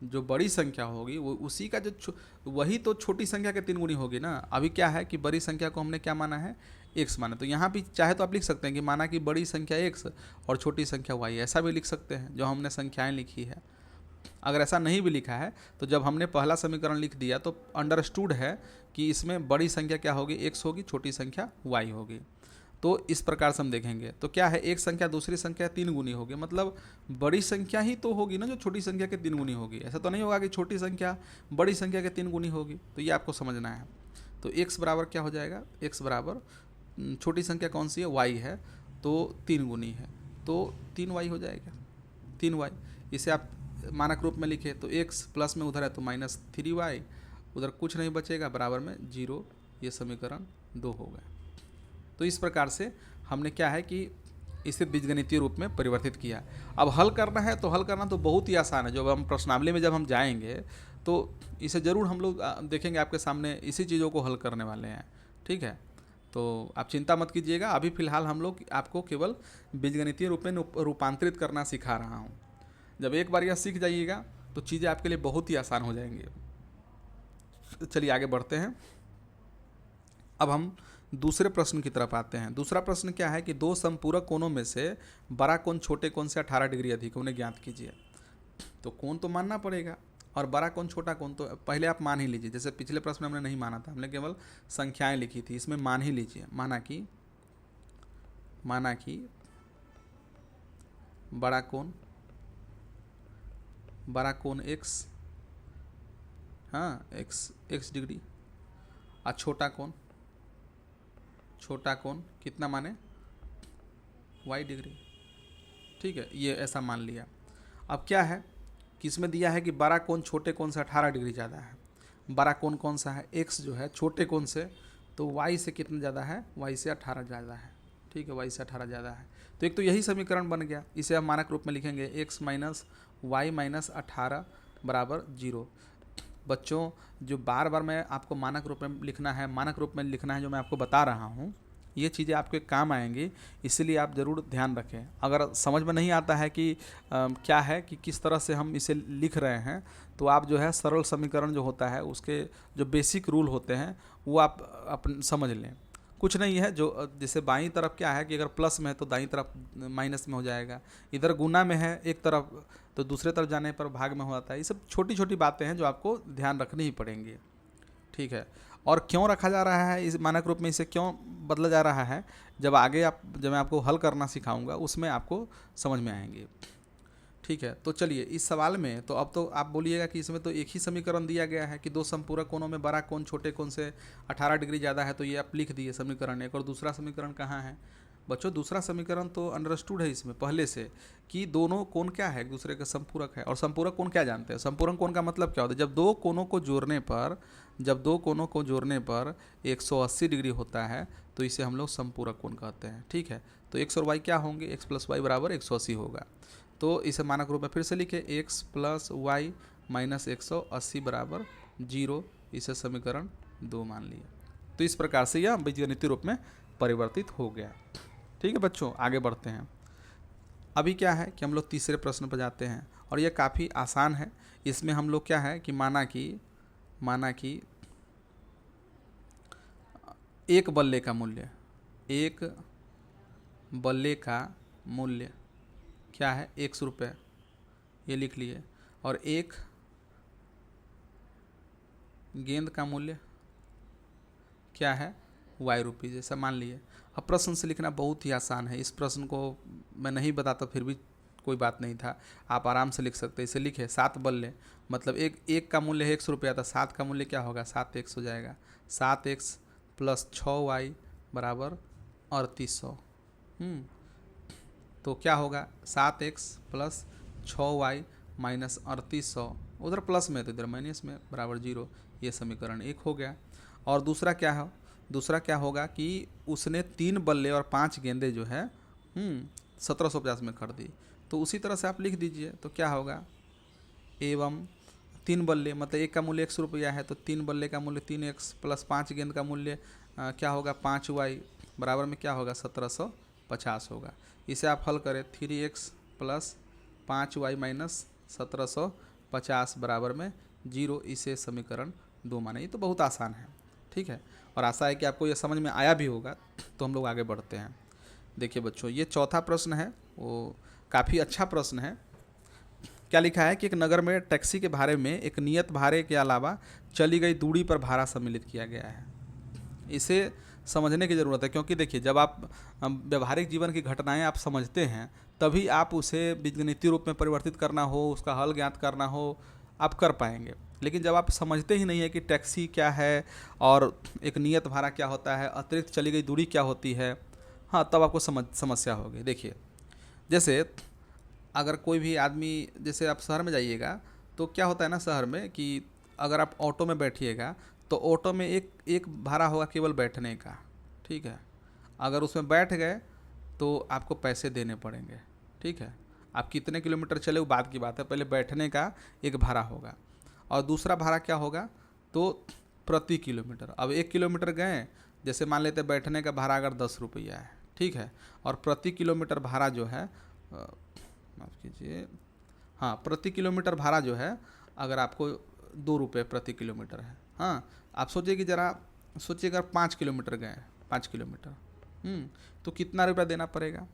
Speaker 1: जो बड़ी संख्या होगी वो उसी का वही तो छोटी संख्या के 3 गुनी होगी ना। अभी क्या है कि बड़ी संख्या को हमने क्या माना है, x माना। तो यहाँ भी चाहे तो आप लिख सकते हैं कि माना कि बड़ी संख्या x और छोटी संख्या y, ऐसा भी लिख सकते हैं जो हमने संख्याएं लिखी है। अगर ऐसा नहीं भी लिखा है तो जब हमने पहला समीकरण लिख दिया तो अंडरस्टूड है कि इसमें बड़ी संख्या क्या होगी, x होगी, छोटी संख्या y होगी। तो इस प्रकार से हम देखेंगे तो क्या है, एक संख्या दूसरी संख्या 3 गुनी होगी, मतलब बड़ी संख्या ही तो होगी ना जो छोटी संख्या के 3 गुनी होगी। ऐसा तो नहीं होगा कि छोटी संख्या बड़ी संख्या के 3 गुनी होगी। तो ये आपको समझना है। तो x बराबर क्या हो जाएगा, x बराबर छोटी संख्या कौन सी है, y है, तो 3 गुनी है, तो 3y हो जाएगा, 3y। इसे आप मानक रूप में लिखे तो x प्लस में उधर है तो -3y, उधर कुछ नहीं बचेगा, बराबर में 0। ये समीकरण 2 हो गया। तो इस प्रकार से हमने क्या है कि इसे बीजगणितीय रूप में परिवर्तित किया। अब हल करना है तो हल करना तो बहुत ही आसान है। जब हम प्रश्नावली में जब हम जाएंगे तो इसे ज़रूर हम लोग देखेंगे, आपके सामने इसी चीज़ों को हल करने वाले हैं। ठीक है, तो आप चिंता मत कीजिएगा। अभी फ़िलहाल हम लोग आपको केवल बीजगणितीय रूप में रूपांतरित करना सिखा रहा हूँ। जब एक बार यह सीख जाइएगा तो चीज़ें आपके लिए बहुत ही आसान हो जाएंगी। चलिए आगे बढ़ते हैं। अब हम दूसरे प्रश्न की तरफ आते हैं। दूसरा प्रश्न क्या है कि दो समपूरक कोणों में से बड़ा कोण छोटे कोण से 18 डिग्री अधिक है, उन्हें ज्ञात कीजिए। तो कोण तो मानना पड़ेगा, और बड़ा कोण छोटा कोण तो पहले आप मान ही लीजिए। जैसे पिछले प्रश्न में हमने नहीं माना था, हमने केवल संख्याएं लिखी थी, इसमें मान ही लीजिए। माना कि बड़ा कोण x, हाँ x डिग्री, और छोटा कोण कितना माने, y डिग्री। ठीक है, ये ऐसा मान लिया। अब क्या है कि इसमें दिया है कि बड़ा कोण छोटे कोण से 18 डिग्री ज़्यादा है। बड़ा कोण कौन सा है, x जो है छोटे कोण से, तो y से कितना ज़्यादा है, y से 18 ज़्यादा है। ठीक है, y से 18 ज़्यादा है। तो एक तो यही समीकरण बन गया। इसे हम मानक रूप में लिखेंगे x माइनस वाई माइनस 18 बराबर 0। बच्चों, जो बार बार मैं आपको मानक रूप में लिखना है, जो मैं आपको बता रहा हूँ, ये चीज़ें आपके काम आएंगी, इसलिए आप ज़रूर ध्यान रखें। अगर समझ में नहीं आता है कि क्या है कि किस तरह से हम इसे लिख रहे हैं, तो आप जो है सरल समीकरण जो होता है उसके जो बेसिक रूल होते हैं वो आप अपन समझ लें। कुछ नहीं है, जो जैसे बाईं तरफ क्या है कि अगर प्लस में है तो दाईं तरफ माइनस में हो जाएगा, इधर गुना में है एक तरफ तो दूसरे तरफ जाने पर भाग में हो जाता है। ये सब छोटी छोटी बातें हैं जो आपको ध्यान रखनी ही पड़ेंगी। ठीक है, और क्यों रखा जा रहा है इस मानक रूप में, इसे क्यों बदला जा रहा है, जब मैं आपको हल करना सिखाऊंगा उसमें आपको समझ में आएंगे। ठीक है, तो चलिए इस सवाल में तो अब तो आप बोलिएगा कि इसमें तो एक ही समीकरण दिया गया है कि दो समपूरक कोणों में बड़ा कोण छोटे कोण से 18 डिग्री ज़्यादा है, तो ये आप लिख दिए समीकरण एक। और दूसरा समीकरण कहाँ है बच्चों, दूसरा समीकरण तो अंडरस्टूड है इसमें पहले से कि दोनों कोण क्या है, एक दूसरे का संपूरक है। और संपूरक कोण क्या जानते हैं, संपूरक कोण का मतलब क्या होता है, जब दो कोणों को जोड़ने पर 180 डिग्री होता है तो इसे हम लोग संपूरक कोण कहते हैं। ठीक है, तो x और y क्या होंगे, x प्लस वाई बराबर 180 होगा। तो इसे मानक रूप में फिर से लिखे, x प्लस वाई माइनस 180 बराबर 0। इसे समीकरण 2 मान लिया। तो इस प्रकार से यह बीजगणितीय रूप में परिवर्तित हो गया। ठीक है बच्चों, आगे बढ़ते हैं। अभी क्या है कि हम लोग तीसरे प्रश्न पर जाते हैं, और यह काफ़ी आसान है। इसमें हम लोग क्या है कि माना कि एक बल्ले का मूल्य क्या है, 100 रुपये, ये लिख लिए। और एक गेंद का मूल्य क्या है, y रुपये, जैसा मान लिए। अब प्रश्न से लिखना बहुत ही आसान है। इस प्रश्न को मैं नहीं बताता फिर भी कोई बात नहीं था, आप आराम से लिख सकते। इसे लिखे 7 बल्ले, मतलब एक का मूल्य है 100 रुपया, था 7 का मूल्य क्या होगा, 7x हो जाएगा। 7x प्लस 6y बराबर 3800। तो क्या होगा, 7x प्लस 6y माइनस 3800, उधर प्लस में तो इधर माइनस में, बराबर 0। ये समीकरण 1 हो गया। और दूसरा क्या होगा कि उसने 3 बल्ले और 5 गेंदे जो है 1750 में खरीदी। तो उसी तरह से आप लिख दीजिए, तो क्या होगा, एवं 3 बल्ले, मतलब एक का मूल्य 100 रुपया है, तो 3 बल्ले का मूल्य 3x प्लस 5 गेंद का मूल्य क्या होगा, 5y बराबर में क्या होगा, 1750 होगा। इसे आप हल करें, 3x प्लस 5y माइनस 1750 बराबर में 0। इसे समीकरण 2 माने। ये तो बहुत आसान है। ठीक है, और आशा है कि आपको ये समझ में आया भी होगा। तो हम लोग आगे बढ़ते हैं। देखिए बच्चों, ये चौथा प्रश्न है, वो काफ़ी अच्छा प्रश्न है। क्या लिखा है कि एक नगर में टैक्सी के भाड़े में एक नियत भाड़े के अलावा चली गई दूरी पर भाड़ा सम्मिलित किया गया है। इसे समझने की ज़रूरत है, क्योंकि देखिए जब आप व्यवहारिक जीवन की घटनाएं आप समझते हैं तभी आप उसे बीजगणितीय रूप में परिवर्तित करना हो, उसका हल ज्ञात करना हो, आप कर पाएंगे। लेकिन जब आप समझते ही नहीं है कि टैक्सी क्या है और एक नियत भाड़ा क्या होता है, अतिरिक्त चली गई दूरी क्या होती है, हाँ तब आपको समस्या होगी। देखिए जैसे अगर कोई भी आदमी, जैसे आप शहर में जाइएगा तो क्या होता है ना शहर में कि अगर आप ऑटो में बैठिएगा तो ऑटो में एक एक भाड़ा होगा केवल बैठने का, ठीक है। अगर उसमें बैठ गए तो आपको पैसे देने पड़ेंगे, ठीक है। आप कितने किलोमीटर चले वो बात की बात है, पहले बैठने का एक भाड़ा होगा और दूसरा भाड़ा क्या होगा तो प्रति किलोमीटर। अब 1 किलोमीटर गए, जैसे मान लेते हैं बैठने का भाड़ा अगर 10 रुपया है, ठीक है, और प्रति किलोमीटर भाड़ा जो है माफ़ कीजिए, हाँ प्रति किलोमीटर भाड़ा जो है अगर आपको 2 रुपये प्रति किलोमीटर है, हाँ आप सोचिए कि ज़रा सोचिए अगर 5 किलोमीटर गए, 5 किलोमीटर तो कितना रुपया देना पड़ेगा।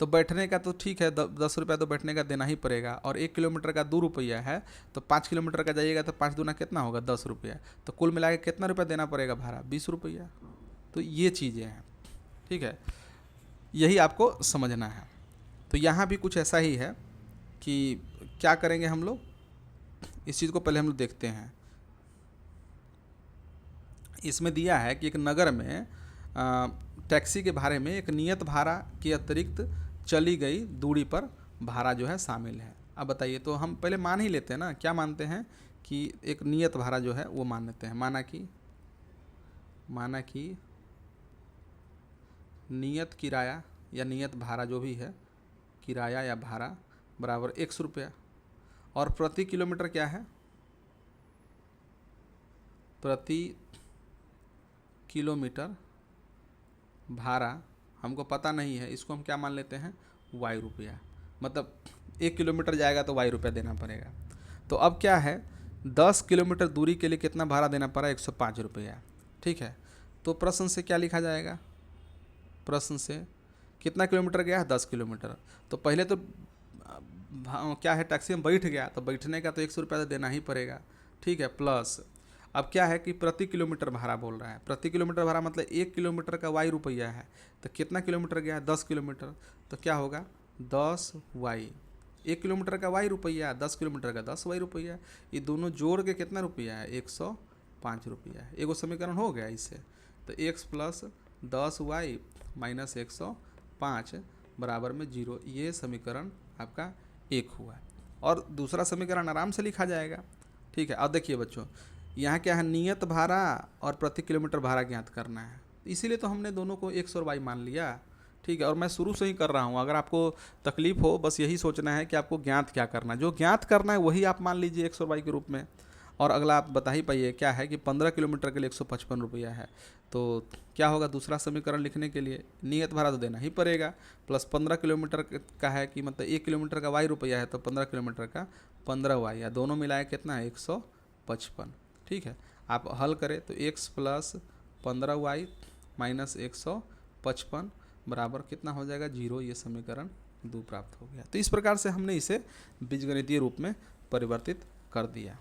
Speaker 1: तो बैठने का तो ठीक है 10 रुपया तो बैठने का देना ही पड़ेगा, और 1 किलोमीटर का 2 रुपया है तो 5 किलोमीटर का जाइएगा तो 5 दूना कितना होगा 10 रुपया, तो कुल मिला के कितना रुपया देना पड़ेगा भाड़ा 20 रुपया। तो ये चीज़ें हैं, ठीक है, यही आपको समझना है। तो यहाँ भी कुछ ऐसा ही है कि क्या करेंगे हम लोग, इस चीज़ को पहले हम लोग देखते हैं। इसमें दिया है कि एक नगर में टैक्सी के भाड़े में एक नियत भाड़ा के अतिरिक्त चली गई दूरी पर भाड़ा जो है शामिल है। अब बताइए, तो हम पहले मान ही लेते हैं ना, क्या मानते हैं कि एक नियत भाड़ा जो है वो मान लेते हैं। माना कि नियत किराया या नियत भाड़ा जो भी है, किराया या भाड़ा बराबर 100 रुपया, और प्रति किलोमीटर क्या है, प्रति किलोमीटर भाड़ा हमको पता नहीं है, इसको हम क्या मान लेते हैं वाई रुपया, मतलब 1 किलोमीटर जाएगा तो वाई रुपया देना पड़ेगा। तो अब क्या है 10 किलोमीटर दूरी के लिए कितना भाड़ा देना पड़ा 105 रुपया, ठीक है। तो प्रश्न से क्या लिखा जाएगा, प्रश्न से कितना किलोमीटर गया है 10 किलोमीटर, तो पहले तो क्या है टैक्सी में बैठ गया तो बैठने का तो 100 रुपया तो देना ही पड़ेगा, ठीक है। प्लस अब क्या है कि प्रति किलोमीटर भाड़ा बोल रहा है, प्रति किलोमीटर भाड़ा मतलब 1 किलोमीटर का वाई रुपया है, तो कितना किलोमीटर गया है 10 किलोमीटर, तो क्या होगा 10 वाई, 1 किलोमीटर का वाई रुपया, 10 किलोमीटर का 10 वाई रुपया, ये दोनों जोड़ के कितना रुपया है 105 रुपया है। एगो समीकरण हो गया इससे, तो x प्लस 10 वाई माइनस 105 बराबर में 0, ये समीकरण आपका 1 हुआ। और दूसरा समीकरण आराम से लिखा जाएगा, ठीक है। अब देखिए बच्चों, यहाँ क्या है नियत भाड़ा और प्रति किलोमीटर भाड़ा ज्ञात करना है, इसीलिए तो हमने दोनों को 100 वाई मान लिया, ठीक है। और मैं शुरू से ही कर रहा हूँ, अगर आपको तकलीफ हो बस यही सोचना है कि आपको ज्ञात क्या करना है, जो ज्ञात करना है वही आप मान लीजिए 100 वाई के रूप में। और अगला आप बता ही पाइए क्या है कि 15 किलोमीटर के लिए 155 रुपया है, तो क्या होगा दूसरा समीकरण लिखने के लिए नियत भाड़ा तो देना ही पड़ेगा, प्लस 15 किलोमीटर का है कि मतलब 1 किलोमीटर का वाई रुपया है तो 15 किलोमीटर का 15 वाई, या दोनों मिलाए कितना है 155, ठीक है। आप हल करें तो x प्लस 15 वाई माइनस 155 बराबर कितना हो जाएगा 0, ये समीकरण 2 प्राप्त हो गया। तो इस प्रकार से हमने इसे बीजगणितीय रूप में परिवर्तित कर दिया,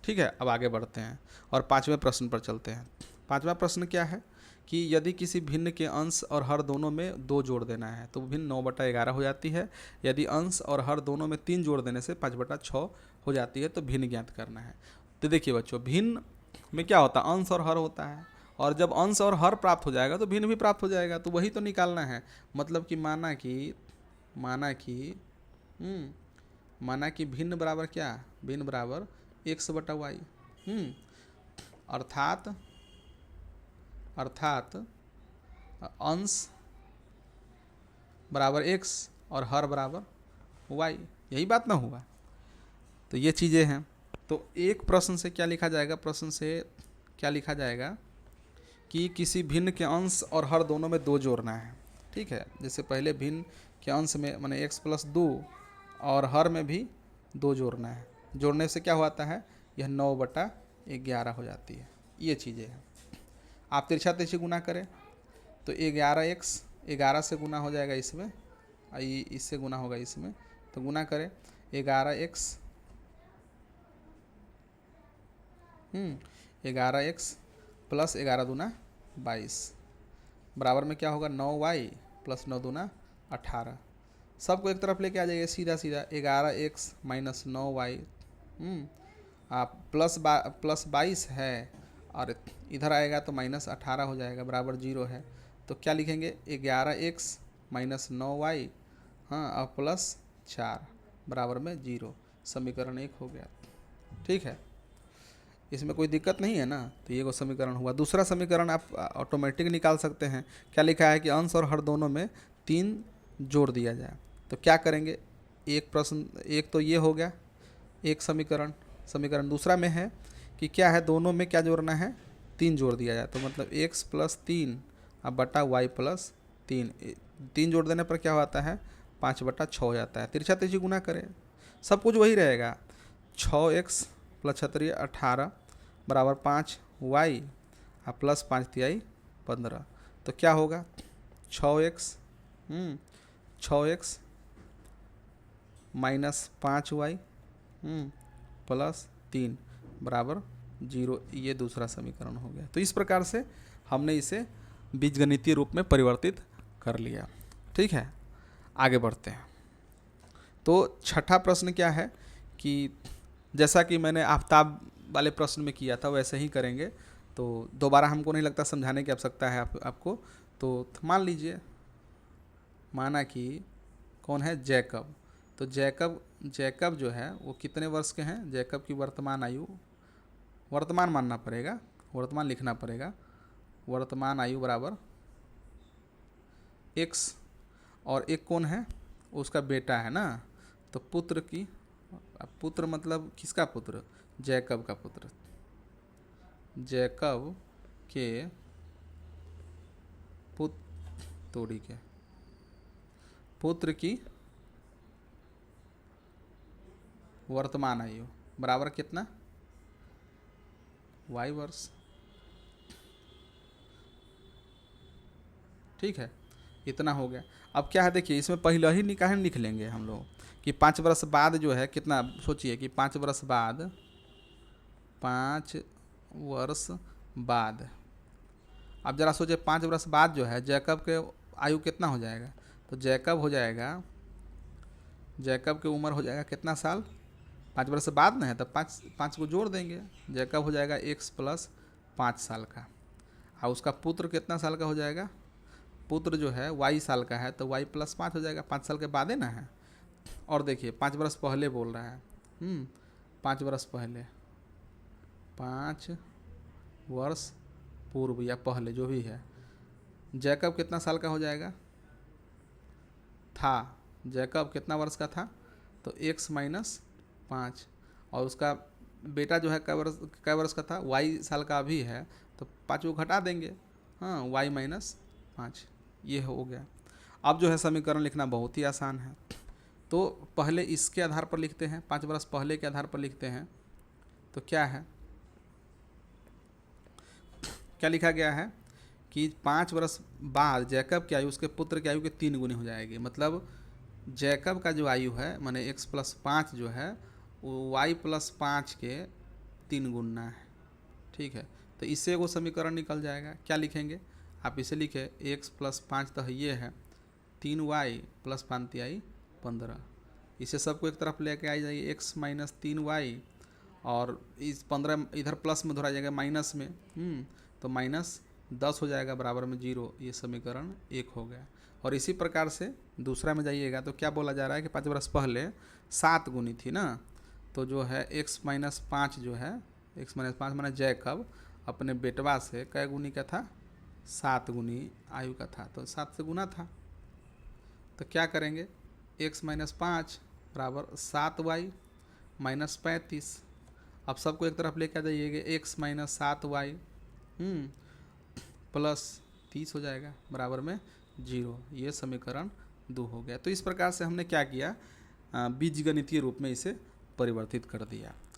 Speaker 1: ठीक है। अब आगे बढ़ते हैं और 5वें प्रश्न पर चलते हैं। 5वां प्रश्न क्या है कि यदि किसी भिन्न के अंश और हर दोनों में 2 जोड़ देना है तो भिन्न 9/11 हो जाती है, यदि अंश और हर दोनों में 3 जोड़ देने से 5/6 हो जाती है, तो भिन्न ज्ञात करना है। तो देखिए बच्चों, भिन्न में क्या होता है अंश और हर होता है, और जब अंश और हर प्राप्त हो जाएगा तो भिन्न भी प्राप्त हो जाएगा, तो वही तो निकालना है। मतलब कि माना कि भिन्न बराबर क्या, भिन्न बराबर x/y, अर्थात अंश बराबर x और हर बराबर y, यही बात ना हुआ। तो ये चीज़ें हैं। तो एक प्रश्न से क्या लिखा जाएगा, प्रश्न से क्या लिखा जाएगा कि किसी भिन्न के अंश और हर दोनों में 2 जोड़ना है, ठीक है। जैसे पहले भिन्न के अंश में माने x प्लस 2 और हर में भी 2 जोड़ना है, जोड़ने से क्या होता है यह 9/11 हो जाती है, ये चीज़ें हैं। आप तिरछा तिरछी गुना करें तो 11x 11 से गुना हो जाएगा इसमें, इससे गुना होगा इसमें, तो गुना करें 11x 11x प्लस 11 दूना 22, बराबर में क्या होगा 9y प्लस 9 दूना 18। सबको एक तरफ लेके आ जाइए सीधा सीधा, 11x माइनस 9y आप प्लस 22 है और इधर आएगा तो माइनस 18 हो जाएगा, बराबर 0 है। तो क्या लिखेंगे 11x माइनस 9y, हाँ, और प्लस 4 बराबर में 0। समीकरण 1 हो गया। ठीक है, इसमें कोई दिक्कत नहीं है ना। तो ये वो समीकरण हुआ। दूसरा समीकरण आप ऑटोमेटिक निकाल सकते हैं। क्या लिखा है कि अंश और हर दोनों में 3 जोड़ दिया जाए। तो क्या करेंगे, एक प्रश्न, एक तो ये हो गया एक समीकरण। समीकरण दूसरा में है कि क्या है, दोनों में क्या जोड़ना है, 3 जोड़ दिया जाए। तो मतलब x प्लस 3 अब बटा y प्लस 3, 3 जोड़ देने पर क्या होता है, 5/6 हो जाता है। तिरछा तिरछी गुना करें, सब कुछ वही रहेगा। 6x प्लस 6 18 बराबर 5y प्लस 5 तिहाई 15। तो क्या होगा 6x माइनस 5y प्लस 3 बराबर 0। ये दूसरा समीकरण हो गया। तो इस प्रकार से हमने इसे बीजगणितीय रूप में परिवर्तित कर लिया। ठीक है, आगे बढ़ते हैं। तो छठा प्रश्न क्या है कि जैसा कि मैंने आफ्ताब वाले प्रश्न में किया था वैसे ही करेंगे। तो दोबारा हमको नहीं लगता समझाने की आवश्यकता है आपको। तो मान लीजिए, माना कि कौन है, जैकब। तो जैकब जो है वो कितने वर्ष के हैं, जैकब की वर्तमान आयु, वर्तमान मानना पड़ेगा, वर्तमान लिखना पड़ेगा। वर्तमान आयु बराबर x, और एक कौन है, उसका बेटा है ना। तो पुत्र की, पुत्र मतलब किसका पुत्र, जैकब का पुत्र, जैकब के तोड़ी के पुत्र की वर्तमान आयु बराबर कितना, y वर्ष। ठीक है, इतना हो गया। अब क्या है, देखिए इसमें पहले ही निकाह लिख लेंगे हम लोग कि 5 वर्ष बाद जो है कितना, सोचिए कि 5 वर्ष बाद, 5 वर्ष बाद, अब जरा सोचिए 5 वर्ष बाद जो है जैकब के आयु कितना हो जाएगा। तो जैकब हो जाएगा, जैकब की उम्र हो जाएगा कितना साल, 5 वर्ष बाद ना है, तो 5 को जोड़ देंगे, जैकब हो जाएगा x प्लस 5 साल का। और उसका पुत्र कितना साल का हो जाएगा, पुत्र जो है y साल का है, तो y प्लस 5 हो जाएगा, 5 साल के बाद है ना है। और देखिए 5 वर्ष पहले बोल रहा है, 5 वर्ष पहले, 5 वर्ष पूर्व या पहले जो भी है, जैकब कितना साल का हो जाएगा, था, जैकब कितना वर्ष का था, तो x माइनस 5, और उसका बेटा जो है कै वर्ष का था, y साल का अभी है, तो 5 को घटा देंगे, हाँ, y माइनस 5, ये हो गया। अब जो है समीकरण लिखना बहुत ही आसान है। तो पहले इसके आधार पर लिखते हैं, 5 वर्ष पहले के आधार पर लिखते हैं। तो क्या है, क्या लिखा गया है कि 5 वर्ष बाद जैकब की आयु उसके पुत्र की आयु के 3 गुनी हो जाएगी। मतलब जैकब का जो आयु है माने x प्लस 5 जो है वो y प्लस 5 के 3 गुना है। ठीक है, तो इससे वो समीकरण निकल जाएगा। क्या लिखेंगे, आप इसे लिखे x प्लस 5 तो ये है 3y प्लस 5 तिहाई 15। इसे सबको एक तरफ लेके आ जाइए, x माइनस 3y, और इस 15 इधर प्लस में धरा जाएगा माइनस में, तो माइनस 10 हो जाएगा, बराबर में 0। ये समीकरण 1 हो गया। और इसी प्रकार से दूसरा में जाइएगा तो क्या बोला जा रहा है कि 5 वर्ष पहले 7 गुनी थी ना। तो जो है x माइनस 5 जो है, x माइनस 5 माने जैकब अपने बेटवा से कै गुनी का था, 7 गुनी आयु का था, तो 7 से गुना था। तो क्या करेंगे, x माइनस 5 बराबर 7y माइनस 35। अब सबको एक तरफ लेके आ जाइएगा, x माइनस 7y प्लस 30 हो जाएगा, बराबर में 0। ये समीकरण 2 हो गया। तो इस प्रकार से हमने क्या किया, बीजगणितीय रूप में इसे परिवर्तित कर दिया।